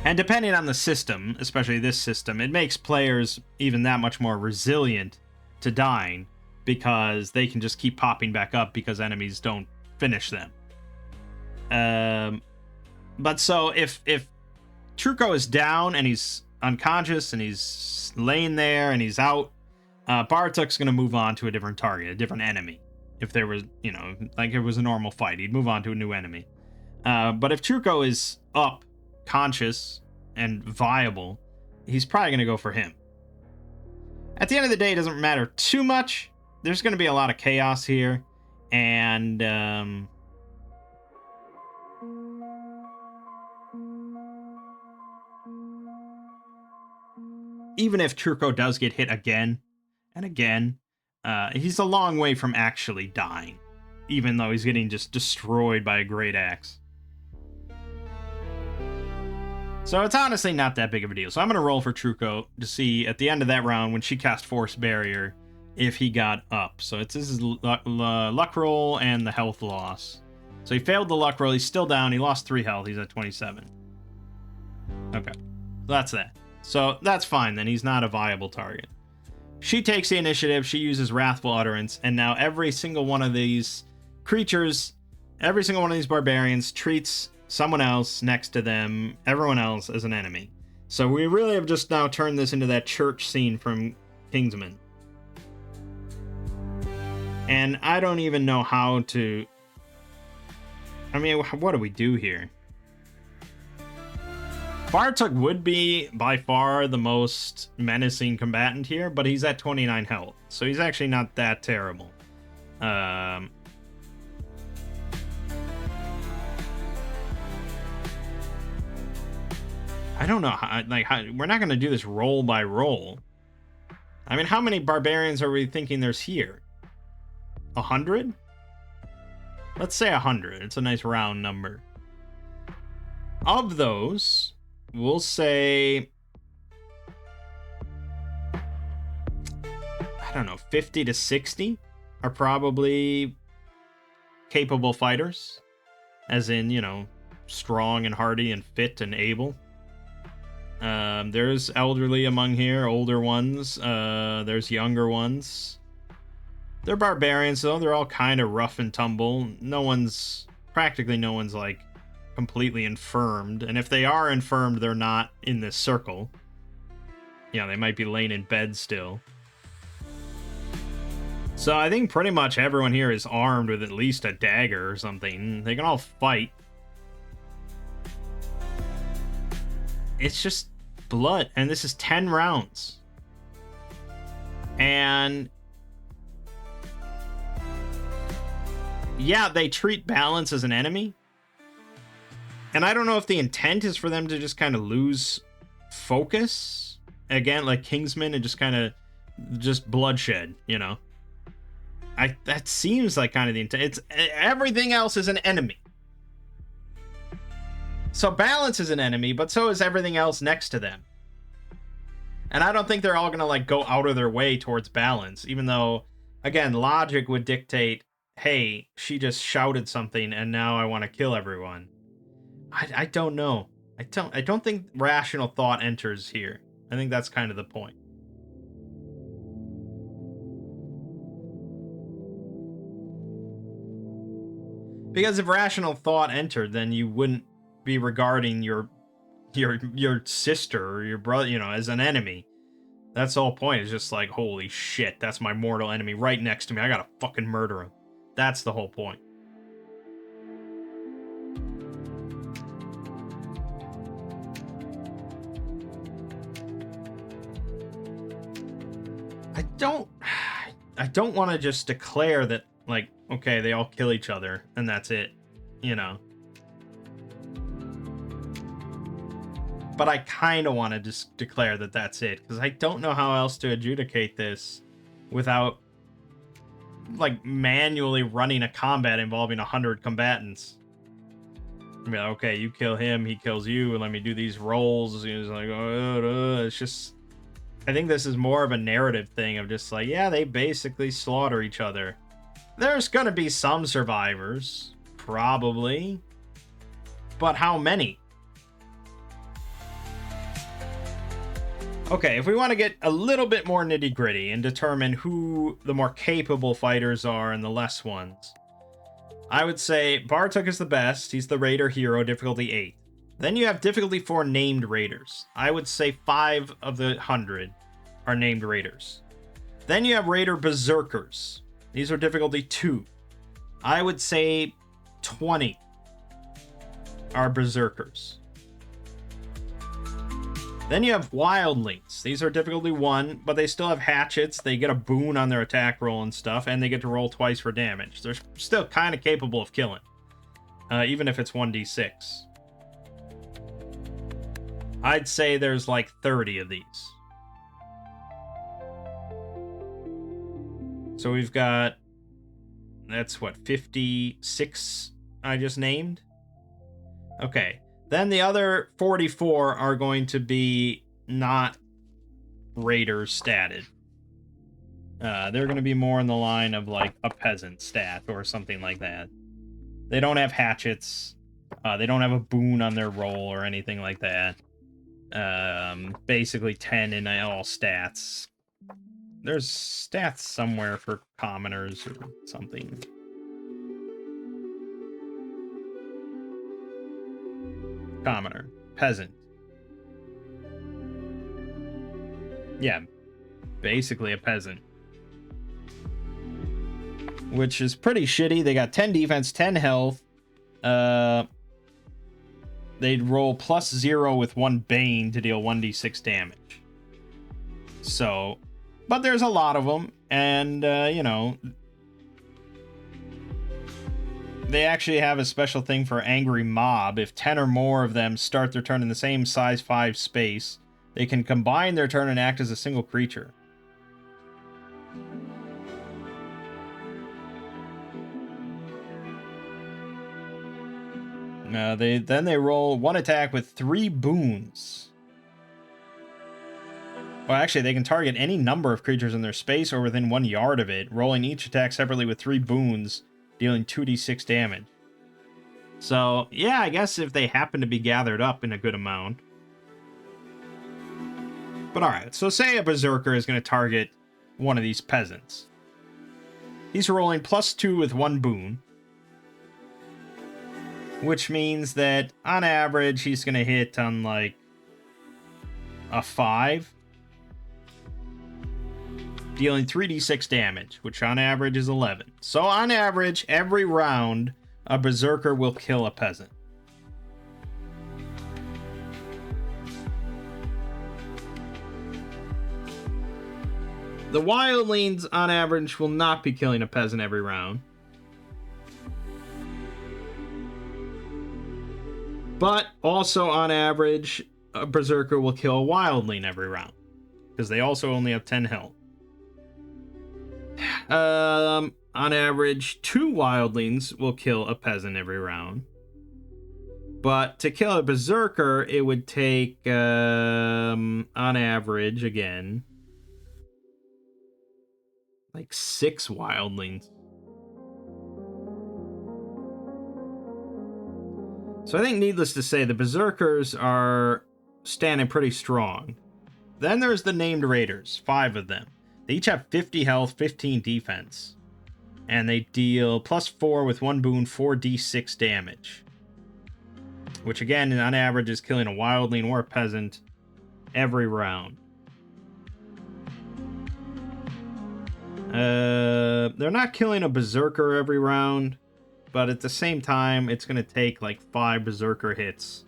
And depending on the system, especially this system, it makes players even that much more resilient to dying, because they can just keep popping back up because enemies don't finish them. But so if Truco is down and he's unconscious and he's laying there and he's out, Bartuk's going to move on to a different target, a different enemy. If there was, like it was a normal fight, he'd move on to a new enemy. But if Truco is up, conscious, and viable, he's probably going to go for him. At the end of the day, it doesn't matter too much. There's going to be a lot of chaos here, and even if Truco does get hit again and again, he's a long way from actually dying, even though he's getting just destroyed by a great axe. So it's honestly not that big of a deal. So I'm going to roll for Truco to see at the end of that round, when she cast Force Barrier, if he got up. So this is luck roll and the health loss. So he failed the luck roll. He's still down. He lost 3 health. He's at 27. Okay. So that's that. So that's fine then. He's not a viable target. She takes the initiative. She uses Wrathful Utterance. And now every single one of these creatures, every single one of these barbarians treats someone else next to them, everyone else, as an enemy. So we really have just now turned this into that church scene from Kingsman. And I don't even know how to... I mean, what do we do here? Bartuk would be by far the most menacing combatant here, but he's at 29 health, so he's actually not that terrible. I don't know how, we're not going to do this roll by roll. I mean, how many barbarians are we thinking there's here? 100? Let's say 100. It's a nice round number. Of those, we'll say, I don't know, 50 to 60 are probably capable fighters. As in, strong and hardy and fit and able. There's elderly among here, older ones. There's younger ones. They're barbarians, though. They're all kind of rough and tumble. Practically no one's, like, completely infirmed. And if they are infirmed, they're not in this circle. You know, they might be laying in bed still. So I think pretty much everyone here is armed with at least a dagger or something. They can all fight. It's just blood, and this is 10 rounds. And yeah, they treat balance as an enemy. And I don't know if the intent is for them to just kind of lose focus. Again, like Kingsman, and just kind of just bloodshed, you know? That seems like kind of the intent. Everything else is an enemy. So balance is an enemy, but so is everything else next to them. And I don't think they're all going to, like, go out of their way towards balance, even though, again, logic would dictate, hey, she just shouted something and now I want to kill everyone. I don't know. I don't think rational thought enters here. I think that's kind of the point. Because if rational thought entered, then you wouldn't be regarding your sister or your brother, you know, as an enemy. That's the whole point. It's just like, holy shit, that's my mortal enemy right next to me. I gotta fucking murder him. That's the whole point. I don't want to just declare that, like, okay, they all kill each other and that's it, you know. But I kind of want to just declare that that's it, because I don't know how else to adjudicate this without, like, manually running a combat involving 100 combatants. I mean, okay, you kill him, he kills you, and let me do these rolls. It's like, it's just... I think this is more of a narrative thing of just like, yeah, they basically slaughter each other. There's gonna be some survivors, probably. But how many? Okay, if we want to get a little bit more nitty-gritty and determine who the more capable fighters are and the less ones, I would say Bartok is the best. He's the Raider hero, difficulty 8. Then you have difficulty 4 named raiders. I would say 5 of the 100 are named raiders. Then you have Raider Berserkers. These are difficulty 2. I would say 20 are Berserkers. Then you have Wildlings. These are difficulty 1, but they still have hatchets. They get a boon on their attack roll and stuff, and they get to roll twice for damage. They're still kind of capable of killing, even if it's 1d6. I'd say there's like 30 of these. So we've got, that's what, 56 I just named? Okay. Then the other 44 are going to be not Raiders statted. They're going to be more in the line of like a peasant stat or something like that. They don't have hatchets. They don't have a boon on their roll or anything like that. Basically 10 in all stats. There's stats somewhere for commoners or something. Commoner. Peasant. Yeah. Basically a peasant. Which is pretty shitty. They got 10 defense, 10 health. They'd roll +0 with 1 Bane to deal 1d6 damage. So, but there's a lot of them, and, you know, they actually have a special thing for Angry Mob. If 10 or more of them start their turn in the same size 5 space, they can combine their turn and act as a single creature. They roll 1 attack with 3 boons. Well, actually, they can target any number of creatures in their space or within 1 yard of it, rolling each attack separately with 3 boons, dealing 2d6 damage. So, yeah, I guess if they happen to be gathered up in a good amount. But alright, so say a Berserker is going to target one of these peasants. He's rolling +2 with 1 boon. Which means that, on average, he's going to hit on, like, a 5. Dealing 3d6 damage, which on average is 11. So on average, every round, a Berserker will kill a peasant. The Wildlings, on average, will not be killing a peasant every round. But also, on average, a Berserker will kill a Wildling every round. Because they also only have 10 health. On average, 2 Wildlings will kill a peasant every round. But to kill a Berserker, it would take, on average, again, like 6 Wildlings. So I think, needless to say, the Berserkers are standing pretty strong. Then there's the named Raiders, 5 of them. They each have 50 health, 15 defense. And they deal +4 with 1 boon, 4d6 damage. Which again, on average, is killing a Wildling or a peasant every round. They're not killing a Berserker every round, but at the same time, it's going to take like 5 Berserker hits.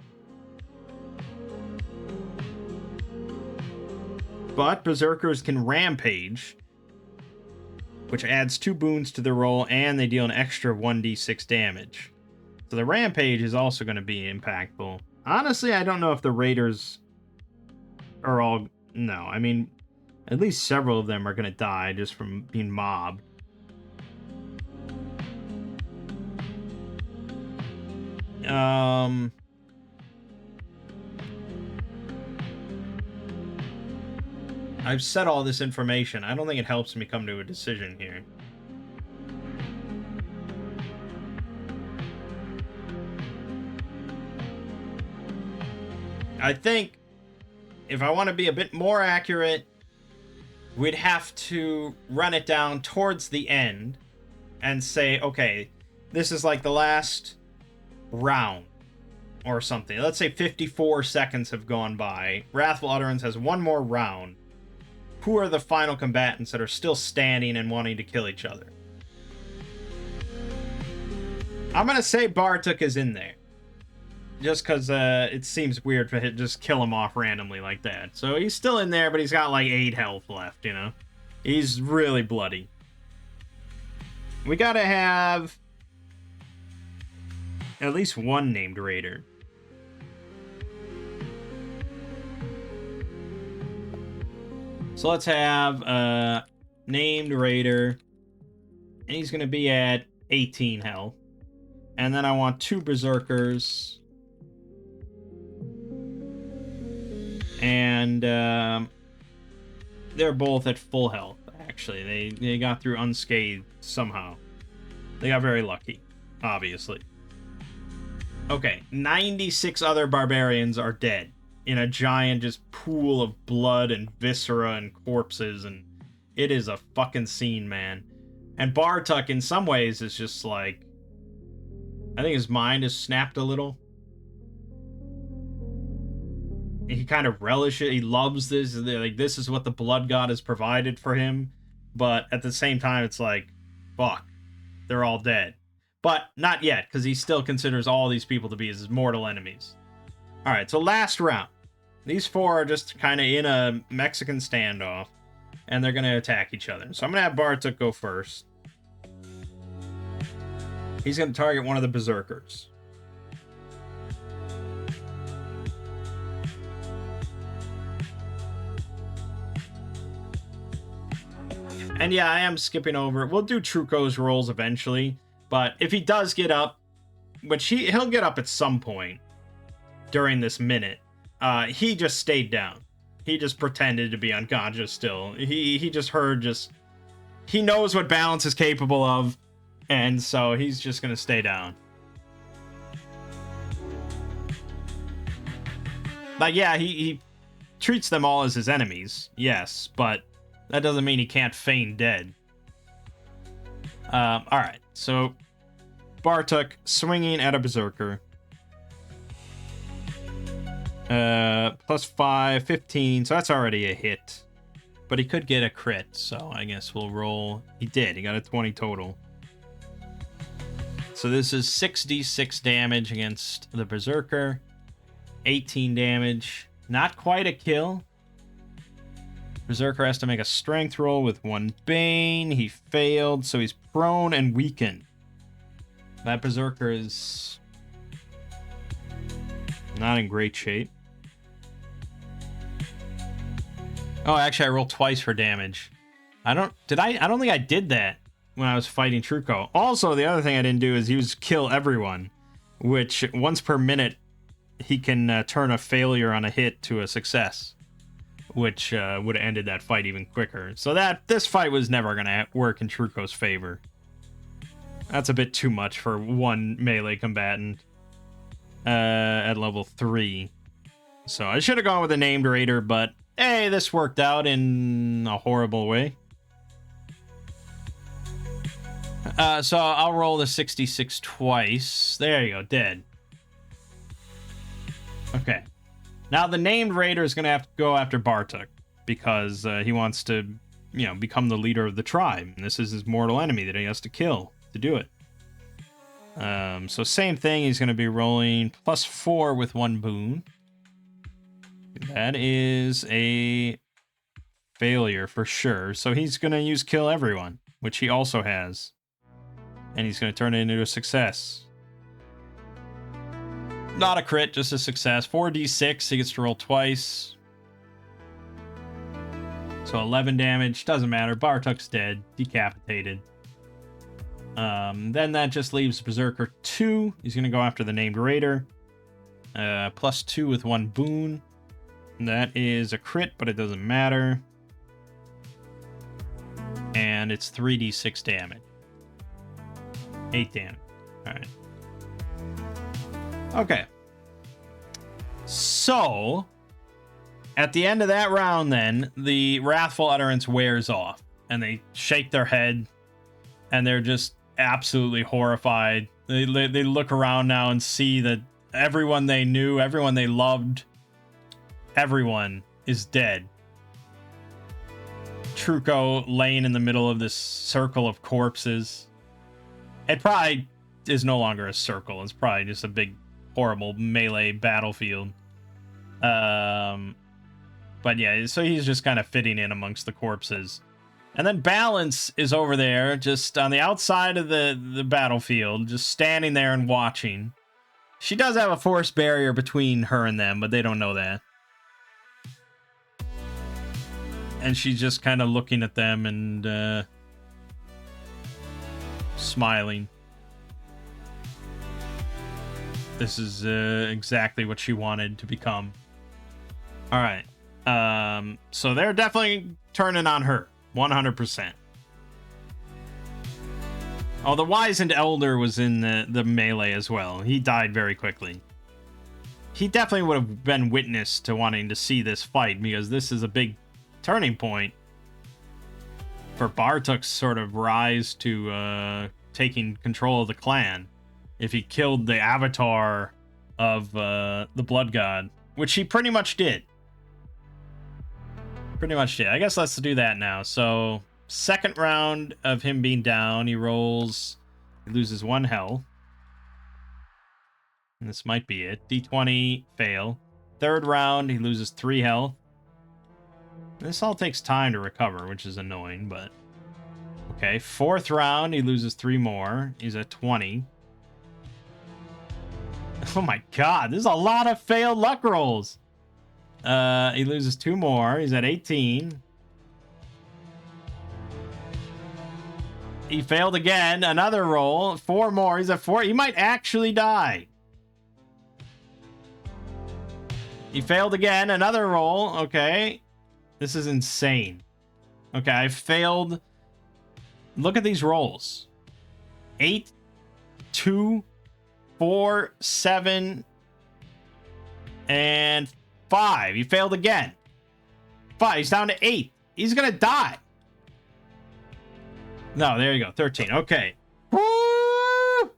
But Berserkers can rampage, which adds 2 boons to the roll, and they deal an extra 1d6 damage. So the rampage is also going to be impactful. Honestly, I don't know if the Raiders are all... No, I mean, at least several of them are going to die just from being mobbed. I've said all this information. I don't think it helps me come to a decision here. I think if I want to be a bit more accurate, we'd have to run it down towards the end and say, okay, this is like the last round or something. Let's say 54 seconds have gone by. Wrathful Utterance has one more round. Who are the final combatants that are still standing and wanting to kill each other? I'm going to say Bartok is in there. Just because it seems weird to just kill him off randomly like that. So he's still in there, but he's got like 8 health left, you know? He's really bloody. We gotta have at least one named Raider. So let's have a named Raider. And he's gonna be at 18 health. And then I want 2 Berserkers. And they're both at full health, actually. They got through unscathed somehow. They got very lucky, obviously. Okay, 96 other barbarians are dead in a giant just pool of blood and viscera and corpses, and it is a fucking scene, man. And Bartok, in some ways, is just like... I think his mind is snapped a little. He kind of relishes it. He loves this. Like, this is what the blood god has provided for him. But at the same time, it's like, fuck, they're all dead. But not yet, because he still considers all these people to be his mortal enemies. All right, so last round. These 4 are just kind of in a Mexican standoff, and they're going to attack each other. So I'm going to have Bartok go first. He's going to target one of the Berserkers. And yeah, I am skipping over. We'll do Truco's rolls eventually, but if he does get up, which he'll get up at some point during this minute, he just stayed down. He just pretended to be unconscious still. He just heard he knows what balance is capable of, and so he's just gonna stay down. But yeah, he treats them all as his enemies, yes, but that doesn't mean he can't feign dead. Alright, so Bartok swinging at a Berserker. +5, 15, so that's already a hit. But he could get a crit, so I guess we'll roll. He did, he got a 20 total. So this is 6d6 damage against the Berserker. 18 damage. Not quite a kill. Berserker has to make a strength roll with 1 Bane. He failed, so he's prone and weakened. That Berserker is not in great shape. Oh, actually, I rolled twice for damage. I don't think I did that when I was fighting Truco. Also, the other thing I didn't do is use kill everyone, which once per minute, he can turn a failure on a hit to a success, which would have ended that fight even quicker. So this fight was never going to work in Truco's favor. That's a bit too much for one melee combatant at level 3. So I should have gone with a named raider, but hey, this worked out in a horrible way. So I'll roll the 66 twice. There you go, dead. Okay. Now the named raider is going to have to go after Bartok because he wants to, become the leader of the tribe. And this is his mortal enemy that he has to kill to do it. So same thing. He's going to be rolling +4 with 1 boon. That is a failure for sure. So he's going to use kill everyone, which he also has. And he's going to turn it into a success. Not a crit, just a success. 4d6, he gets to roll twice. So 11 damage, doesn't matter. Bartok's dead, decapitated. Then that just leaves Berserker 2. He's going to go after the named raider. +2 with 1 boon. That is a crit, but it doesn't matter. And it's 3d6 damage. 8 damage. Alright. Okay. So, at the end of that round then, the Wrathful Utterance wears off. And they shake their head. And they're just absolutely horrified. They look around now and see that everyone they knew, everyone they loved, everyone is dead. Truco laying in the middle of this circle of corpses. It probably is no longer a circle. It's probably just a big, horrible melee battlefield. But yeah, so he's just kind of fitting in amongst the corpses. And then Balance is over there, just on the outside of the battlefield, just standing there and watching. She does have a force barrier between her and them, but they don't know that. And she's just kind of looking at them and smiling. This is exactly what she wanted to become. All right. So they're definitely turning on her. 100%. Oh, the Wizened Elder was in the melee as well. He died very quickly. He definitely would have been witness to wanting to see this fight, because this is a big turning point for Bartok's sort of rise to taking control of the clan. If he killed the avatar of the Blood God, which he pretty much did. I guess let's do that now. So, second round of him being down, he loses 1 health. And this might be it. D20, fail. Third round, he loses 3 health. This all takes time to recover, which is annoying, but... Okay, fourth round, he loses 3 more. He's at 20. Oh my god, there's a lot of failed luck rolls! He loses 2 more. He's at 18. He failed again. Another roll. 4 more. He's at 4. He might actually die. He failed again. Another roll. Okay. This is insane. Okay, I failed. Look at these rolls. 8, 2, 4, 7, and 5. He failed again. 5. He's down to 8. He's gonna die. No, there you go. 13. Okay. Woo!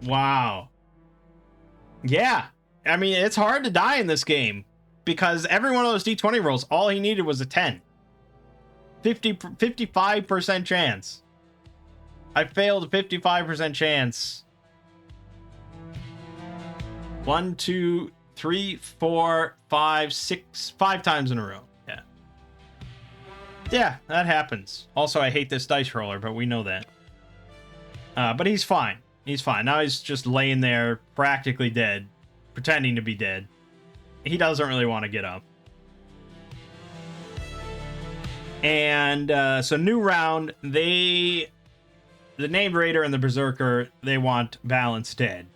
Wow. Yeah. I mean, it's hard to die in this game because every one of those D20 rolls, all he needed was a 10. 55% chance. I failed a 55% chance. 1, 2, 3, 4, 5, 6, 5 times in a row. Yeah. Yeah, that happens. Also, I hate this dice roller, but we know that. But he's fine. He's fine. Now he's just laying there, practically dead, pretending to be dead. He doesn't really want to get up. And so new round, the named raider and the berserker, they want Balance dead.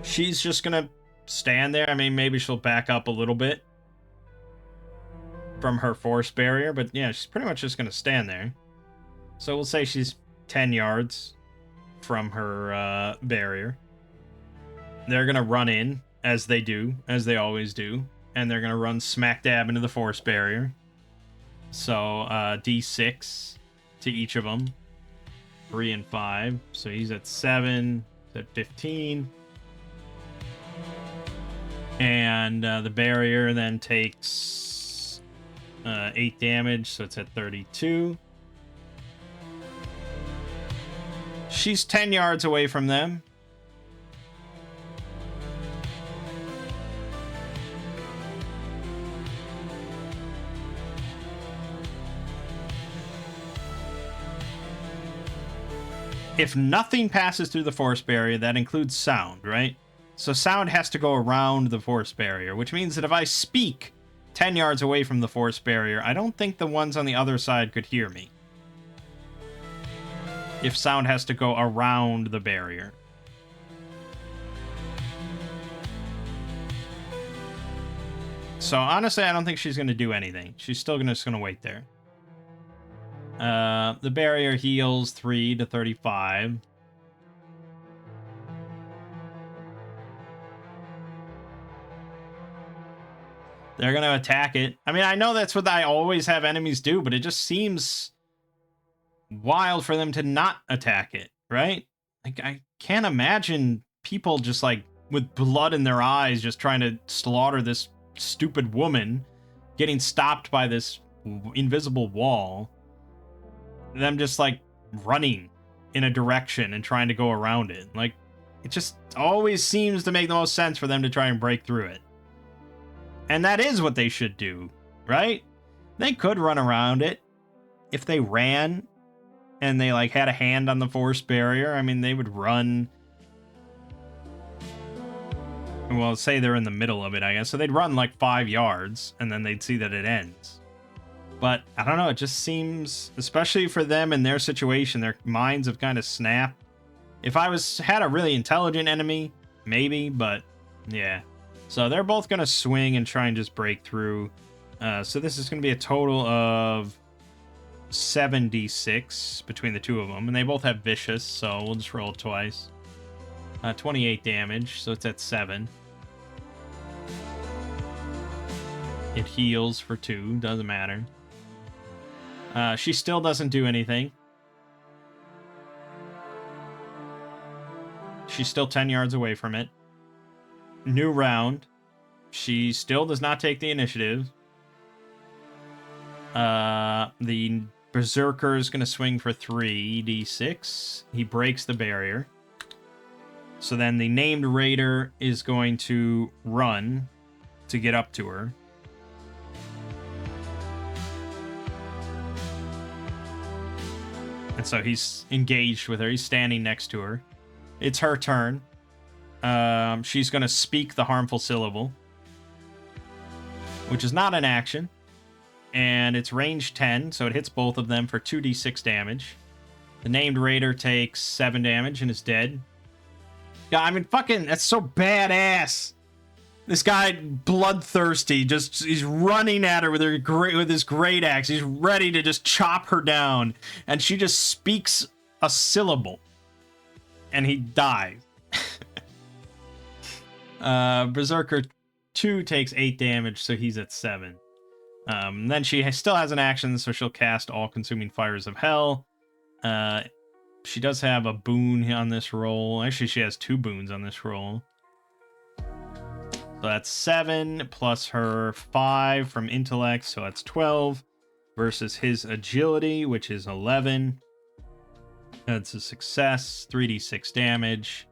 She's just gonna stand there. I mean, maybe she'll back up a little bit from her force barrier, but yeah, she's pretty much just gonna stand there. So we'll say she's 10 yards from her barrier. They're gonna run in, as they do, as they always do, and they're gonna run smack dab into the force barrier. So D6 to each of them, 3 and 5. So he's at 7, at 15. And the barrier then takes 8 damage, so it's at 32. She's 10 yards away from them. If nothing passes through the force barrier, that includes sound, right? So sound has to go around the force barrier, which means that if I speak 10 yards away from the force barrier, I don't think the ones on the other side could hear me. If sound has to go around the barrier. So honestly, I don't think she's going to do anything. She's still just going to wait there. The barrier heals 3 to 35. They're going to attack it. I mean, I know that's what I always have enemies do, but it just seems wild for them to not attack it, right? Like, I can't imagine people just, like, with blood in their eyes just trying to slaughter this stupid woman, getting stopped by this invisible wall. Them just, like, running in a direction and trying to go around it. Like, it just always seems to make the most sense for them to try and break through it. And that is what they should do, right? They could run around it. If they ran and they, like, had a hand on the force barrier, I mean, they would run. Well, say they're in the middle of it, I guess. So they'd run, like, 5 yards, and then they'd see that it ends. But, I don't know, it just seems, especially for them in their situation, their minds have kind of snapped. If I had a really intelligent enemy, maybe, but, yeah. So they're both going to swing and try and just break through. So this is going to be a total of 76 between the two of them. And they both have Vicious, so we'll just roll twice. 28 damage, so it's at 7. It heals for 2, doesn't matter. She still doesn't do anything. She's still 10 yards away from it. New round. She still does not take the initiative. The Berserker is going to swing for 3d6. He breaks the barrier. So then the named raider is going to run to get up to her. And so he's engaged with her. He's standing next to her. It's her turn. She's going to speak the harmful syllable, which is not an action. And it's range 10, so it hits both of them for 2d6 damage. The named raider takes 7 damage and is dead. Yeah, I mean, fucking, that's so badass. This guy, bloodthirsty, he's running at her with his great axe. He's ready to just chop her down. And she just speaks a syllable. And he dies. Berserker 2 takes 8 damage, so he's at 7. Then she still has an action, so she'll cast All-Consuming Fires of Hell. She does have a boon on this roll. Actually, she has 2 boons on this roll. So that's 7 plus her 5 from Intellect, so that's 12. Versus his Agility, which is 11. That's a success. 3d6 damage.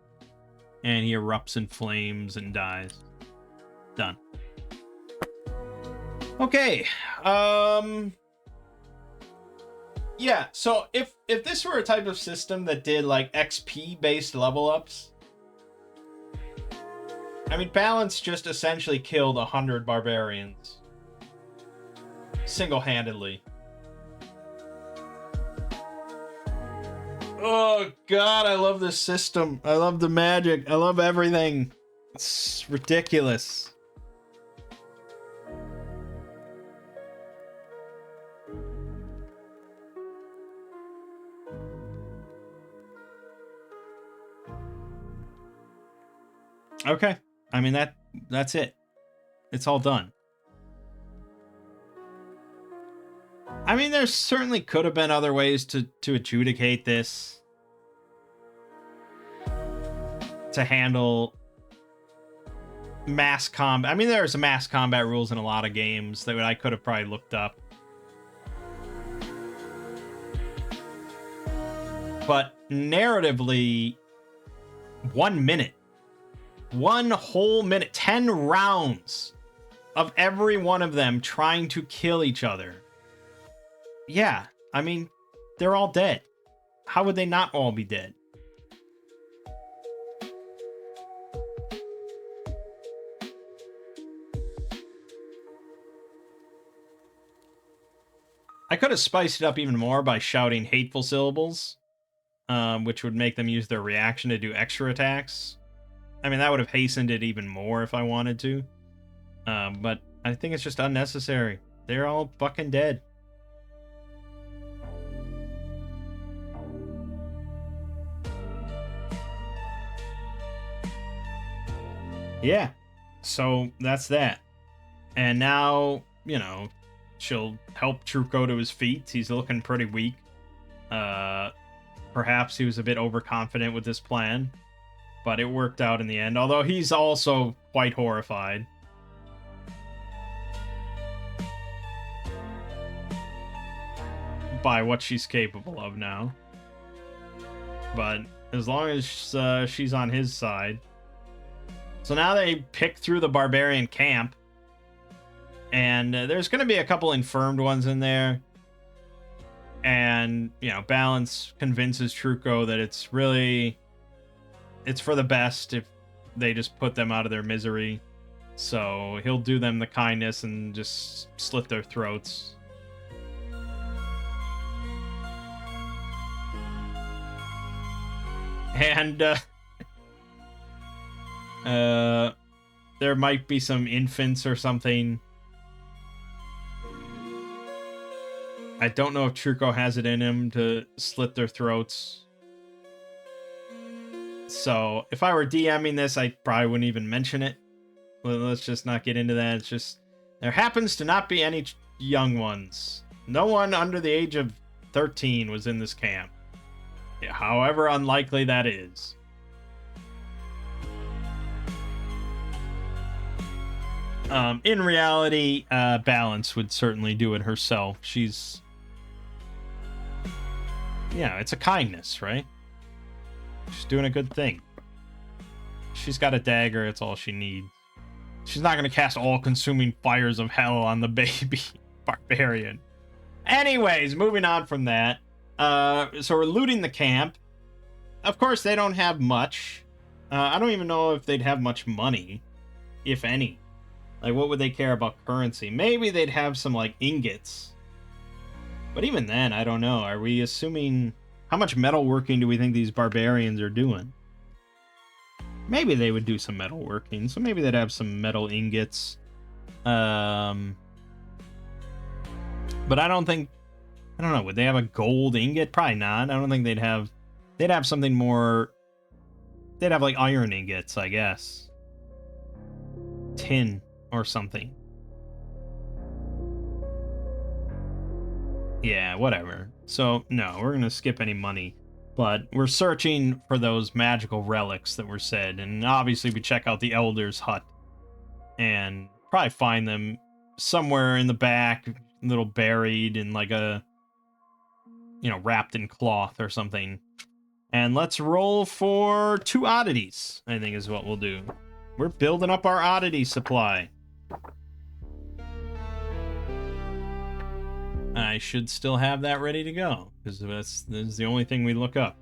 And he erupts in flames and dies. Done. Okay. Yeah, so if this were a type of system that did like XP based level ups, I mean, Balance just essentially killed 100 barbarians single-handedly. Oh god, I love this system. I love the magic. I love everything. It's ridiculous. Okay. I mean, that's it. It's all done. I mean, there certainly could have been other ways to adjudicate this. To handle mass combat. I mean, there's mass combat rules in a lot of games that I could have probably looked up. But narratively, 1 minute. 1 whole minute. 10 rounds of every one of them trying to kill each other. Yeah, I mean, they're all dead. How would they not all be dead? I could have spiced it up even more by shouting hateful syllables, which would make them use their reaction to do extra attacks. I mean, that would have hastened it even more if I wanted to. But I think it's just unnecessary. They're all fucking dead. Yeah, so that's that. And now, you know, she'll help Truco to his feet. He's looking pretty weak. Perhaps he was a bit overconfident with this plan, but it worked out in the end, although he's also quite horrified. By what she's capable of now. But as long as she's on his side. So now they pick through the barbarian camp. And there's going to be a couple infirmed ones in there. And, you know, Balance convinces Truco that it's for the best if they just put them out of their misery. So he'll do them the kindness and just slit their throats. And there might be some infants or something. I don't know if Truco has it in him to slit their throats. So if I were DMing this, I probably wouldn't even mention it. Let's just not get into that. It's just, there happens to not be any young ones. No one under the age of 13 was in this camp. However unlikely that is. In reality, Balance would certainly do it herself. She's... Yeah, it's a kindness, right? She's doing a good thing. She's got a dagger, it's all she needs. She's not going to cast all-consuming fires of hell on the baby barbarian. Anyways, moving on from that. So we're looting the camp. Of course, they don't have much. I don't even know if they'd have much money, if any. Like, what would they care about currency? Maybe they'd have some, like, ingots. But even then, I don't know. Are we assuming... How much metalworking do we think these barbarians are doing? Maybe they would do some metalworking. So maybe they'd have some metal ingots. But I don't think... I don't know. Would they have a gold ingot? Probably not. I don't think they'd have... They'd have something more... They'd have, like, iron ingots, I guess. tin or something. Yeah, whatever. So, no, we're going to skip any money. But we're searching for those magical relics that were said. And obviously we check out the Elder's hut. And probably find them somewhere in the back, a little buried in like a, you know, wrapped in cloth or something. And let's roll for 2 oddities, I think is what we'll do. We're building up our oddity supply. I should still have that ready to go, because this is the only thing we look up.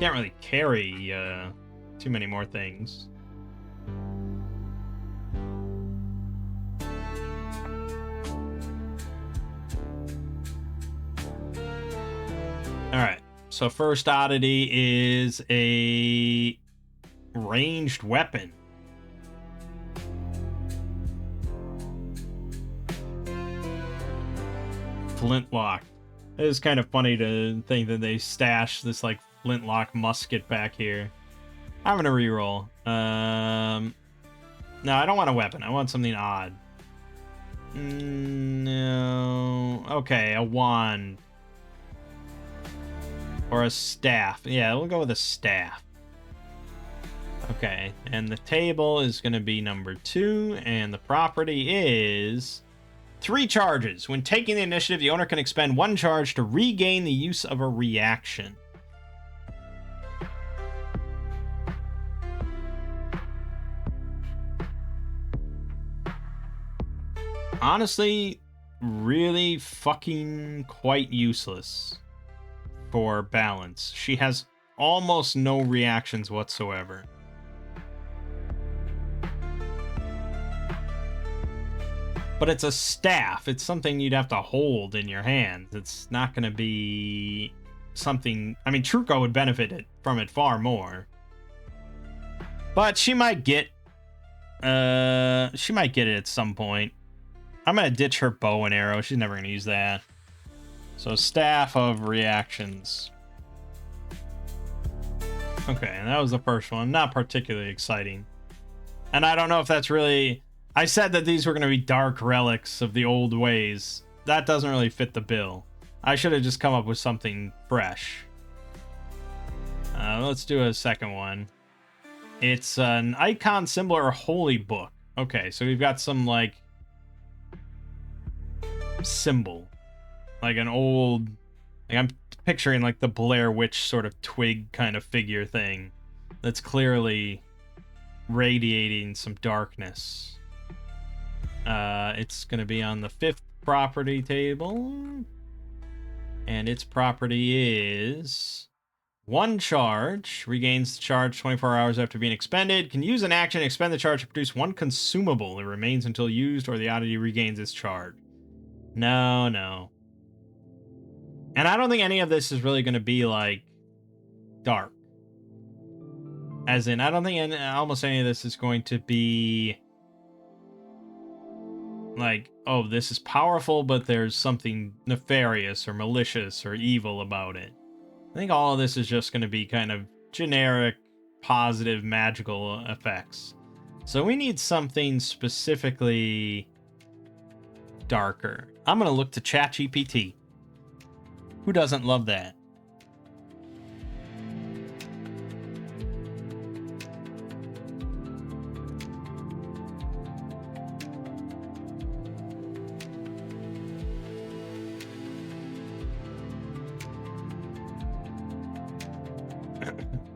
Can't really carry too many more things. Alright, so first oddity is a ranged weapon. Flintlock. It is kind of funny to think that they stashed this like flintlock musket back here. I'm gonna reroll. No, I don't want a weapon. I want something odd. No. Okay, a wand. Or a staff. Yeah, we'll go with a staff. Okay, and the table is going to be number 2, and the property is 3 charges. When taking the initiative, the owner can expend 1 charge to regain the use of a reaction. Honestly, really fucking quite useless for balance. She has almost no reactions whatsoever. But it's a staff. It's something you'd have to hold in your hand. It's not going to be something... I mean, Truco would benefit from it far more. But she might get... she might get it at some point. I'm going to ditch her bow and arrow. She's never going to use that. So, staff of reactions. Okay, and that was the first one. Not particularly exciting. And I don't know if that's really... I said that these were going to be dark relics of the old ways. That doesn't really fit the bill. I should have just come up with something fresh. Let's do a second one. It's an icon, symbol, or holy book. Okay, so we've got some, like, symbol. Like an old... Like, I'm picturing, like, the Blair Witch sort of twig kind of figure thing. That's clearly radiating some darkness. It's going to be on the 5th property table. And its property is 1 charge. Regains the charge 24 hours after being expended. Can use an action to expend the charge to produce 1 consumable. It remains until used or the oddity regains its charge. No, no. And I don't think any of this is really going to be, like, dark. As in, I don't think almost any of this is going to be... like, oh, this is powerful, but there's something nefarious or malicious or evil about it. I think all of this is just going to be kind of generic, positive, magical effects. So we need something specifically darker. I'm going to look to ChatGPT. Who doesn't love that?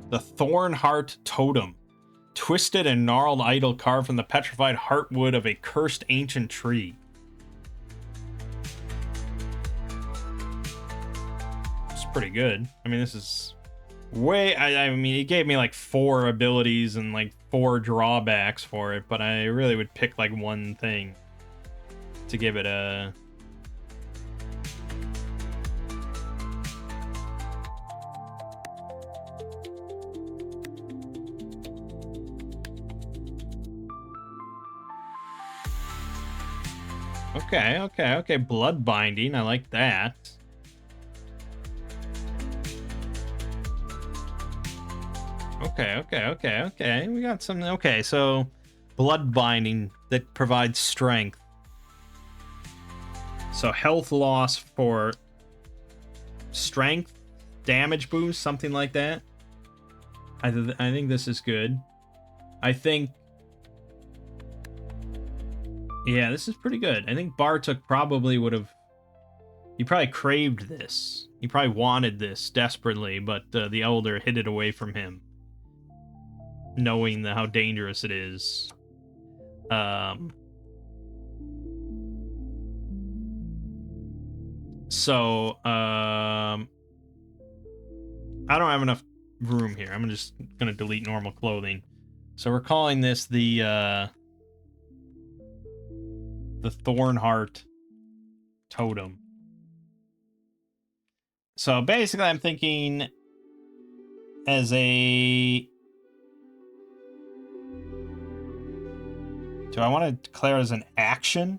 The Thornheart Totem. Twisted and gnarled idol carved from the petrified heartwood of a cursed ancient tree. It's pretty good. I mean, this is way... I mean, it gave me like 4 abilities and like 4 drawbacks for it, but I really would pick like one thing to give it a... Okay. Blood binding. I like that. Okay. We got some. Okay, so blood binding that provides strength. So health loss for strength, damage boost, something like that. I think this is good. I think, yeah, this is pretty good. I think Bartok probably would have. He probably craved this. He probably wanted this desperately, but the Elder hid it away from him, knowing how dangerous it is. So, I don't have enough room here. I'm just gonna delete normal clothing. So we're calling this the Thornheart Totem. So basically, I'm thinking as a... Do I want to declare as an action?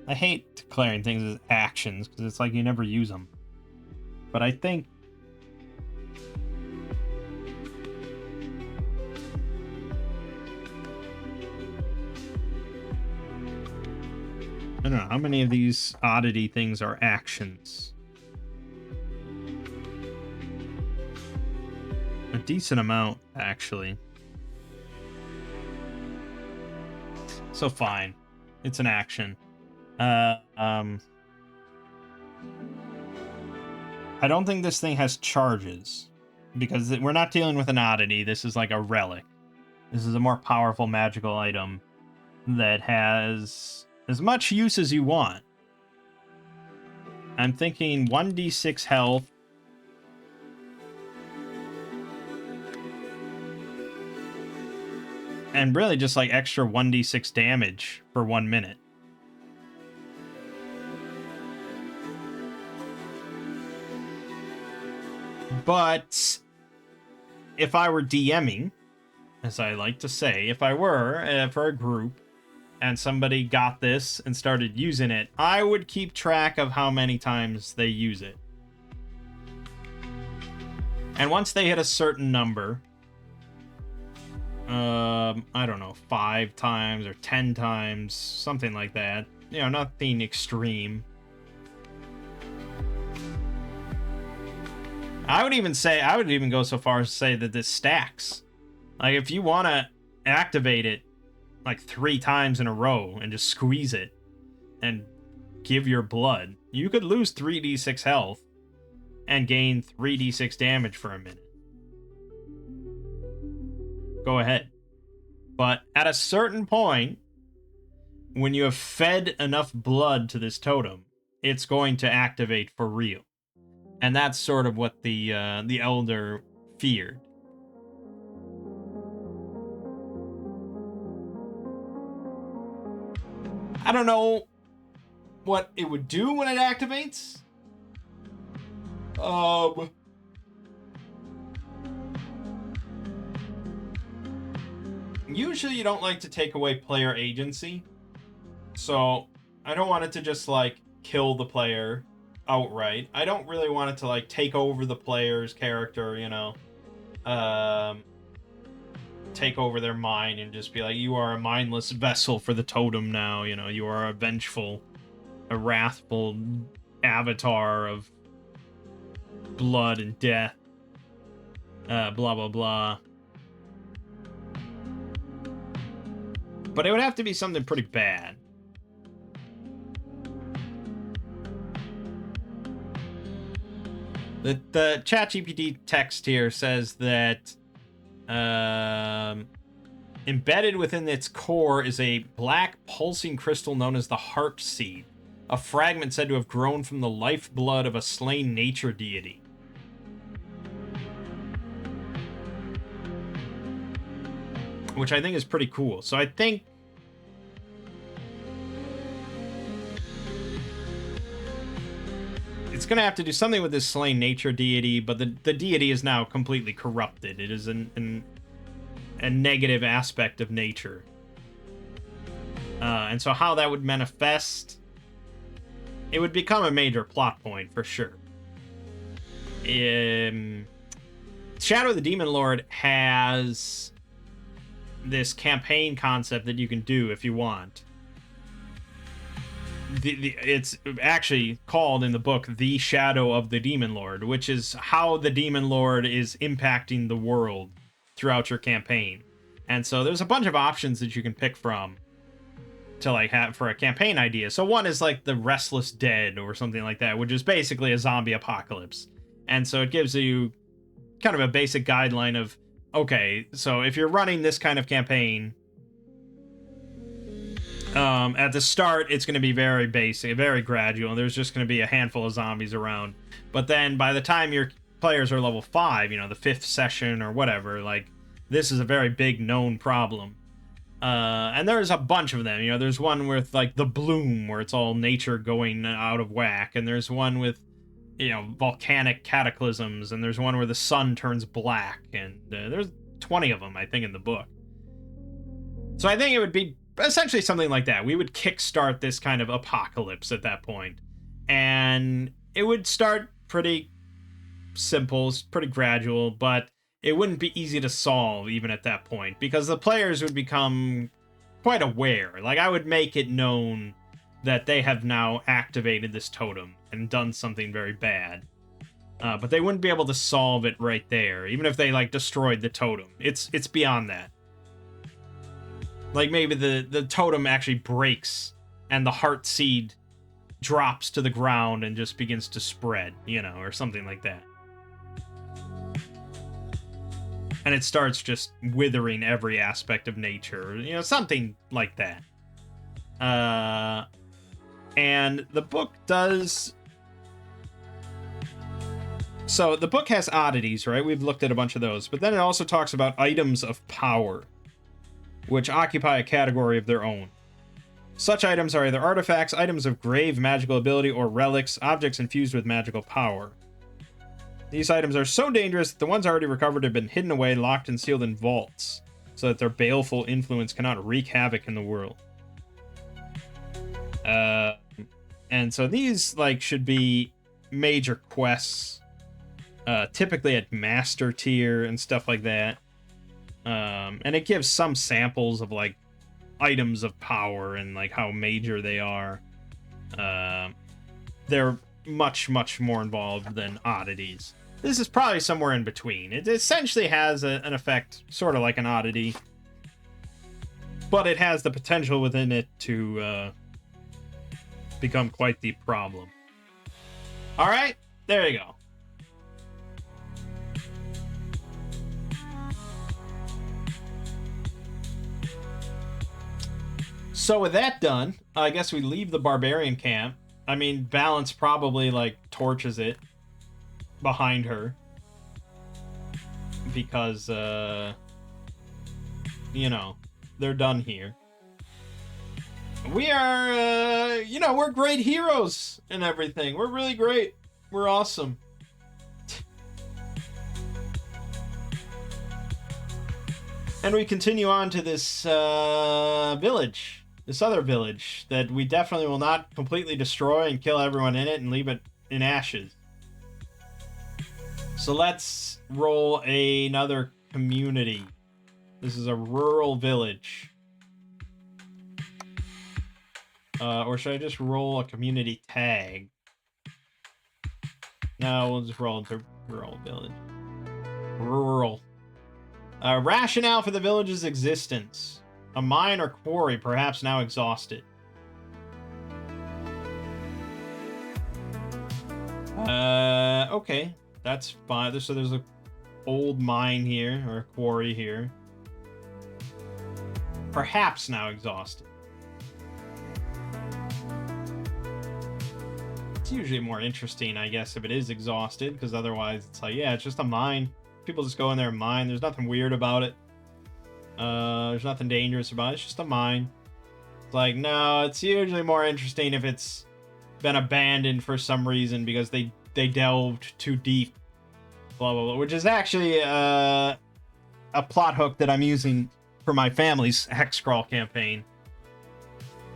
I hate declaring things as actions, because it's like you never use them. But I think... I don't know, how many of these oddity things are actions? A decent amount, actually. So fine. It's an action. I don't think this thing has charges, because we're not dealing with an oddity. This is like a relic. This is a more powerful magical item that has as much use as you want. I'm thinking 1d6 health. And really just like extra 1d6 damage for 1 minute. But if I were DMing, as I like to say, if I were for a group and somebody got this and started using it, I would keep track of how many times they use it. And once they hit a certain number, I don't know, 5 times or 10 times, something like that. You know, nothing extreme. I would even go so far as to say that this stacks. Like, if you want to activate it like 3 times in a row and just squeeze it and give your blood, you could lose 3d6 health and gain 3d6 damage for a minute. Go ahead. But at a certain point, when you have fed enough blood to this totem, it's going to activate for real. And that's sort of what the Elder feared. I don't know what it would do when it activates. Usually you don't like to take away player agency, so I don't want it to just like kill the player outright. I don't really want it to like take over the player's character, you know, take over their mind and just be like, you are a mindless vessel for the totem now, you know, you are a vengeful, a wrathful avatar of blood and death, blah blah blah. But it would have to be something pretty bad. The ChatGPT text here says that embedded within its core is a black pulsing crystal known as the Heart Seed, a fragment said to have grown from the lifeblood of a slain nature deity. Which I think is pretty cool. So I think it's going to have to do something with this slain nature deity, but the deity is now completely corrupted. It is a negative aspect of nature. And so how that would manifest, it would become a major plot point for sure. To Shadow of the Demon Lord has this campaign concept that you can do if you want. It's actually called in the book The Shadow of the Demon Lord, which is how the Demon Lord is impacting the world throughout your campaign. And so there's a bunch of options that you can pick from to like have for a campaign idea. So one is like the Restless Dead or something like that, which is basically a zombie apocalypse. And so it gives you kind of a basic guideline of, okay, so if you're running this kind of campaign, at the start, it's going to be very basic, very gradual. There's just going to be a handful of zombies around. But then by the time your players are level 5, you know, the 5th session or whatever, like, this is a very big known problem. And there's a bunch of them. You know, there's one with, like, the bloom, where it's all nature going out of whack. And there's one with, you know, volcanic cataclysms. And there's one where the sun turns black. And there's 20 of them, I think, in the book. So I think it would be essentially something like that. We would kickstart this kind of apocalypse at that point. And it would start pretty simple, pretty gradual, but it wouldn't be easy to solve even at that point, because the players would become quite aware. Like, I would make it known that they have now activated this totem and done something very bad. But they wouldn't be able to solve it right there, even if they, like, destroyed the totem. It's beyond that. Like, maybe the totem actually breaks and the heart seed drops to the ground and just begins to spread, you know, or something like that. And it starts just withering every aspect of nature, you know, something like that. And the book does... So, the book has oddities, right? We've looked at a bunch of those. But then it also talks about items of power, which occupy a category of their own. Such items are either artifacts, items of grave magical ability, or relics, objects infused with magical power. These items are so dangerous that the ones already recovered have been hidden away, locked and sealed in vaults, so that their baleful influence cannot wreak havoc in the world. And so these, like, should be major quests, typically at master tier and stuff like that. And it gives some samples of, like, items of power and, like, how major they are. They're much, much more involved than oddities. This is probably somewhere in between. It essentially has an effect sort of like an oddity, but it has the potential within it to become quite the problem. Alright, there you go. So with that done, I guess we leave the barbarian camp. I mean, Balance probably, like, torches it behind her. Because, you know, they're done here. We are, you know, we're great heroes and everything. We're really great. We're awesome. And we continue on to this village. This other village that we definitely will not completely destroy and kill everyone in it and leave it in ashes. So let's roll another community. This is a rural village. Or should I just roll a community tag? No, we'll just roll into rural village. Rural. Rationale for the village's existence. A mine or quarry, perhaps now exhausted. Okay. That's fine. So there's a old mine here, or a quarry here. Perhaps now exhausted. It's usually more interesting, I guess, if it is exhausted, because otherwise it's like, yeah, it's just a mine. People just go in there and mine. There's nothing weird about it. There's nothing dangerous about it. It's just a mine. It's like, no, it's usually more interesting if it's been abandoned for some reason because they delved too deep. Blah, blah, blah. Which is actually a plot hook that I'm using for my family's Hexcrawl campaign.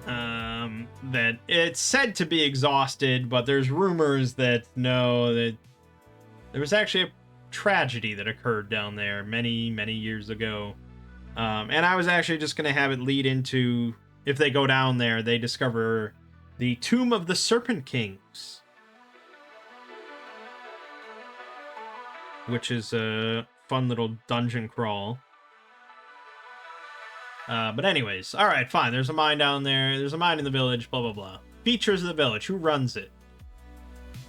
That it's said to be exhausted, but there's rumors that no, that there was actually tragedy that occurred down there many, many years ago. And I was actually just going to have it lead into, if they go down there, they discover the Tomb of the Serpent Kings, which is a fun little dungeon crawl. But anyways, alright, fine. There's a mine down there. There's a mine in the village, blah, blah, blah. Features of the village. Who runs it?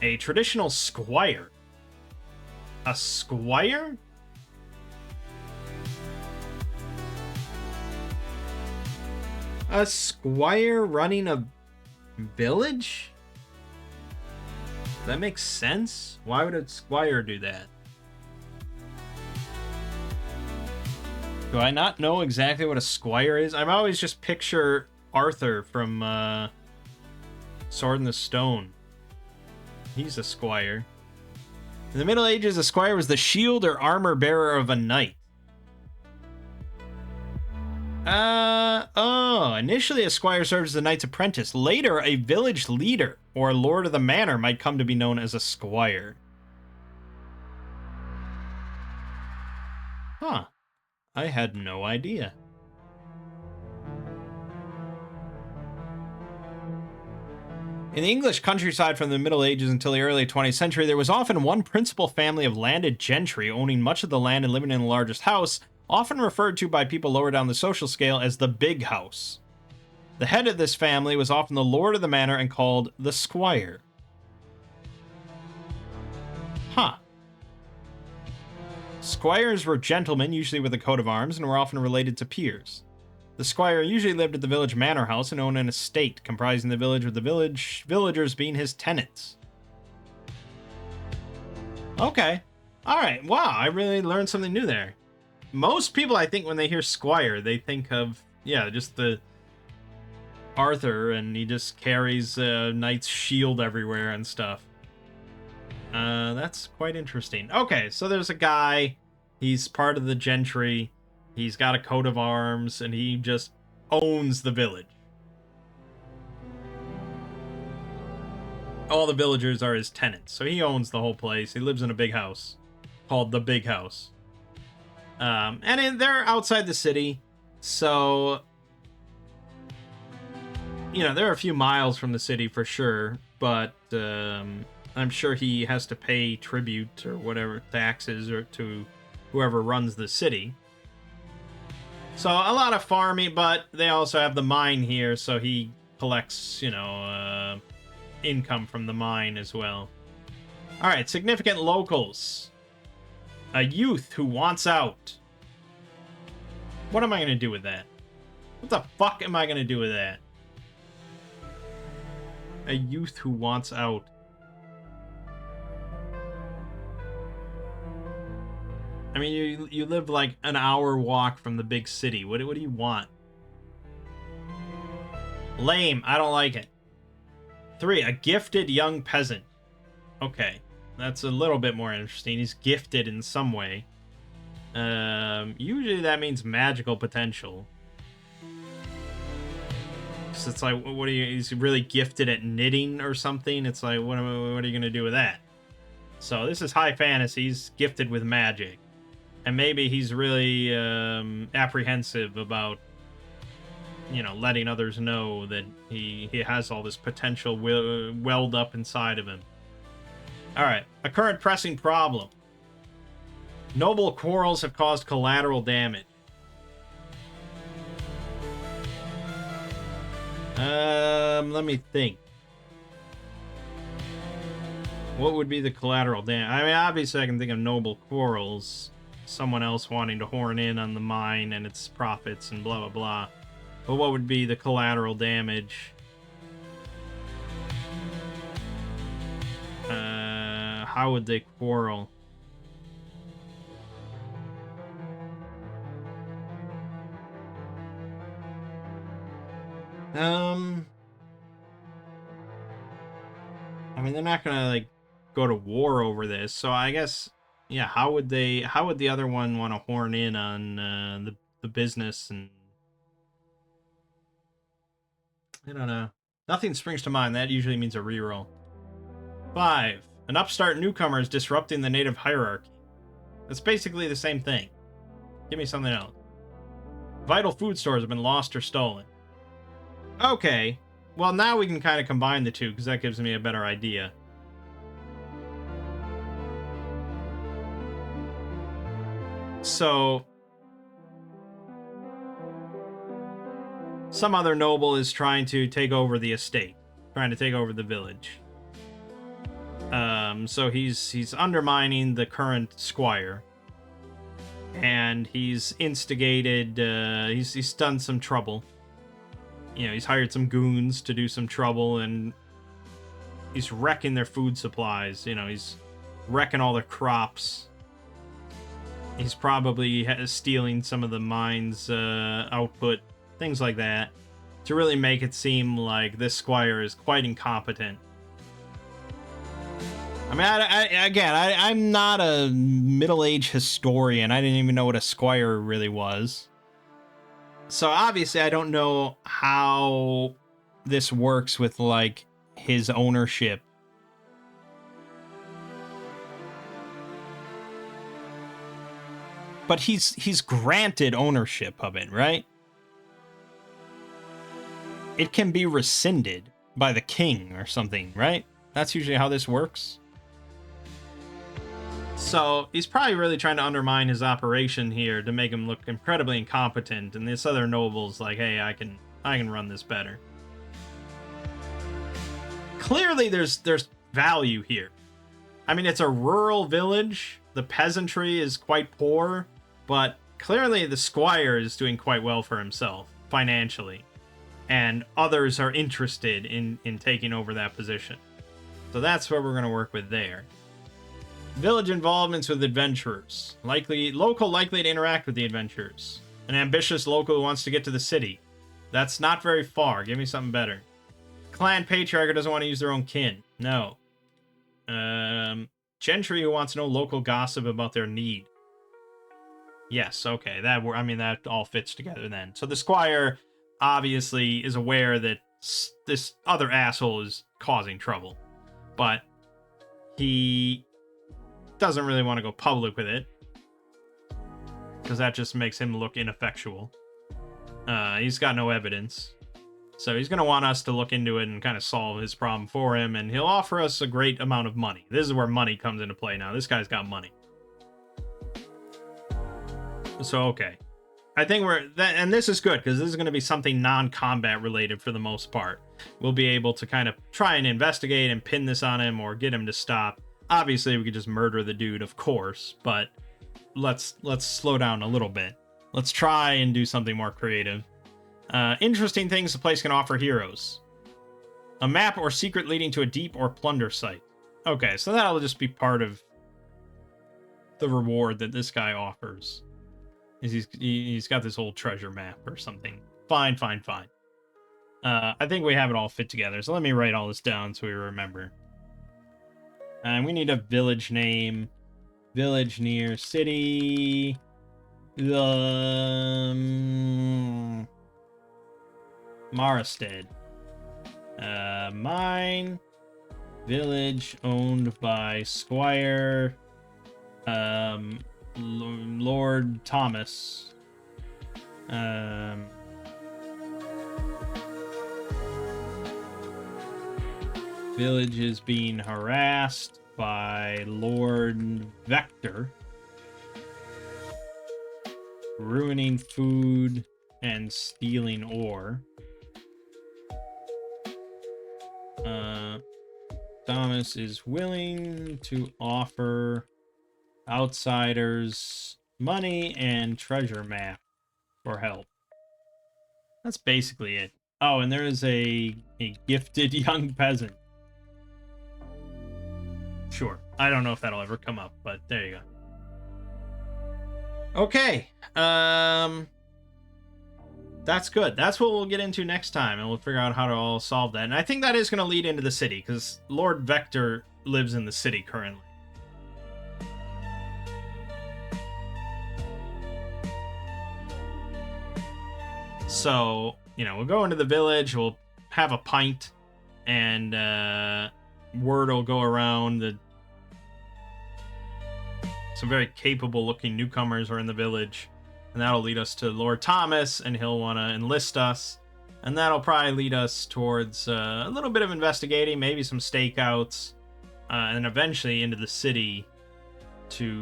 A traditional squire. A squire? A squire running a village? That makes sense? Why would a squire do that? Do I not know exactly what a squire is? I'm always just picture Arthur from Sword in the Stone. He's a squire. In the Middle Ages, a squire was the shield or armor bearer of a knight. Initially a squire served as a knight's apprentice. Later, a village leader or lord of the manor might come to be known as a squire. Huh. I had no idea. In the English countryside from the Middle Ages until the early 20th century, there was often one principal family of landed gentry owning much of the land and living in the largest house, often referred to by people lower down the social scale as the big house. The head of this family was often the lord of the manor and called the squire. Huh. Squires were gentlemen, usually with a coat of arms, and were often related to peers. The squire usually lived at the village manor house and owned an estate comprising the village, with the villagers being his tenants. Okay. Alright, wow, I really learned something new there. Most people, I think, when they hear squire, they think of, yeah, just the Arthur, and he just carries a knight's shield everywhere and stuff. That's quite interesting. Okay, so there's a guy, he's part of the gentry, he's got a coat of arms, and he just owns the village. All the villagers are his tenants, so he owns the whole place. He lives in a big house called the Big House. They're outside the city, so, you know, they're a few miles from the city for sure, but I'm sure he has to pay tribute or whatever, taxes, or to whoever runs the city. So a lot of farming, but they also have the mine here, so he collects, you know, income from the mine as well. Alright, significant locals. A youth who wants out. What am I going to do with that? What the fuck am I going to do with that? A youth who wants out. I mean, you live like an hour walk from the big city. What do you want? Lame. I don't like it. 3. A gifted young peasant. Okay. That's a little bit more interesting. He's gifted in some way. Usually that means magical potential. So it's like, what are you? He's really gifted at knitting or something. It's like, what are you gonna do with that? So this is high fantasy. He's gifted with magic, and maybe he's really apprehensive about, you know, letting others know that he has all this potential welled up inside of him. All right, a current pressing problem. Noble quarrels have caused collateral damage. Let me think. What would be the collateral damage? I mean, obviously I can think of noble quarrels. Someone else wanting to horn in on the mine and its profits and blah, blah, blah. But what would be the collateral damage? How would they quarrel? I mean, they're not gonna, like, go to war over this, so I guess, yeah, how would the other one want to horn in on the business? And I don't know. Nothing springs to mind. That usually means a reroll. 5. An upstart newcomer is disrupting the native hierarchy. It's basically the same thing. Give me something else. Vital food stores have been lost or stolen. Okay. Well, now we can kind of combine the two, because that gives me a better idea. So, some other noble is trying to take over the estate, trying to take over the village. So he's undermining the current squire, and he's instigated. He's done some trouble. You know, he's hired some goons to do some trouble, and he's wrecking their food supplies. You know, he's wrecking all their crops. He's probably stealing some of the mine's output, things like that, to really make it seem like this squire is quite incompetent. I mean, I'm not a middle-aged historian. I didn't even know what a squire really was. So obviously I don't know how this works with, like, his ownership. But he's granted ownership of it, right? It can be rescinded by the king or something, right? That's usually how this works. So he's probably really trying to undermine his operation here to make him look incredibly incompetent, and this other noble's like, hey, I can run this better. Clearly there's value here. I mean, it's a rural village. The peasantry is quite poor, but clearly the squire is doing quite well for himself financially, and others are interested in taking over that position. So that's what we're going to work with there. Village involvements with adventurers. Local likely to interact with the adventurers. An ambitious local who wants to get to the city. That's not very far. Give me something better. Clan patriarch doesn't want to use their own kin. No. Gentry who wants to know local gossip about their need. Yes, okay. That all fits together then. So the squire obviously is aware that this other asshole is causing trouble. But he doesn't really want to go public with it, because that just makes him look ineffectual. He's got no evidence, so he's going to want us to look into it and kind of solve his problem for him, and he'll offer us a great amount of money. This is where money comes into play now. This guy's got money. So, okay. I think and this is good, because this is going to be something non-combat related for the most part. We'll be able to kind of try and investigate and pin this on him, or get him to stop. Obviously, we could just murder the dude, of course, but let's slow down a little bit. Let's try and do something more creative. Interesting things the place can offer heroes. A map or secret leading to a deep or plunder site. Okay, so that'll just be part of the reward that this guy offers. He's got this old treasure map or something. Fine. I think we have it all fit together, so let me write all this down so we remember. And we need a village name. Village near city. Marstead. Mine. Village owned by Squire. Lord Thomas. Village is being harassed by Lord Vector, ruining food and stealing ore. Thomas is willing to offer outsiders money and treasure map for help. That's basically it. Oh, and there is a gifted young peasant. Sure. I don't know if that'll ever come up, but there you go. Okay. That's good. That's what we'll get into next time, and we'll figure out how to all solve that. And I think that is going to lead into the city, because Lord Vector lives in the city currently. So, we'll go into the village, we'll have a pint, and word will go around that some very capable-looking newcomers are in the village, and that'll lead us to Lord Thomas, and he'll want to enlist us, and that'll probably lead us towards a little bit of investigating, maybe some stakeouts, and eventually into the city to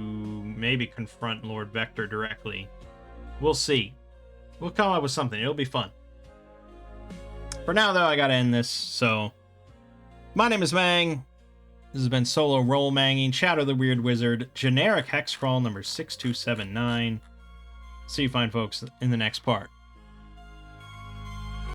maybe confront Lord Vector directly. We'll see. We'll come up with something. It'll be fun. For now, though, I gotta end this, so... My name is Mang. This has been Solo Roll Manging, Shadow the Weird Wizard, generic Hexcrawl number 6279. See you fine folks in the next part.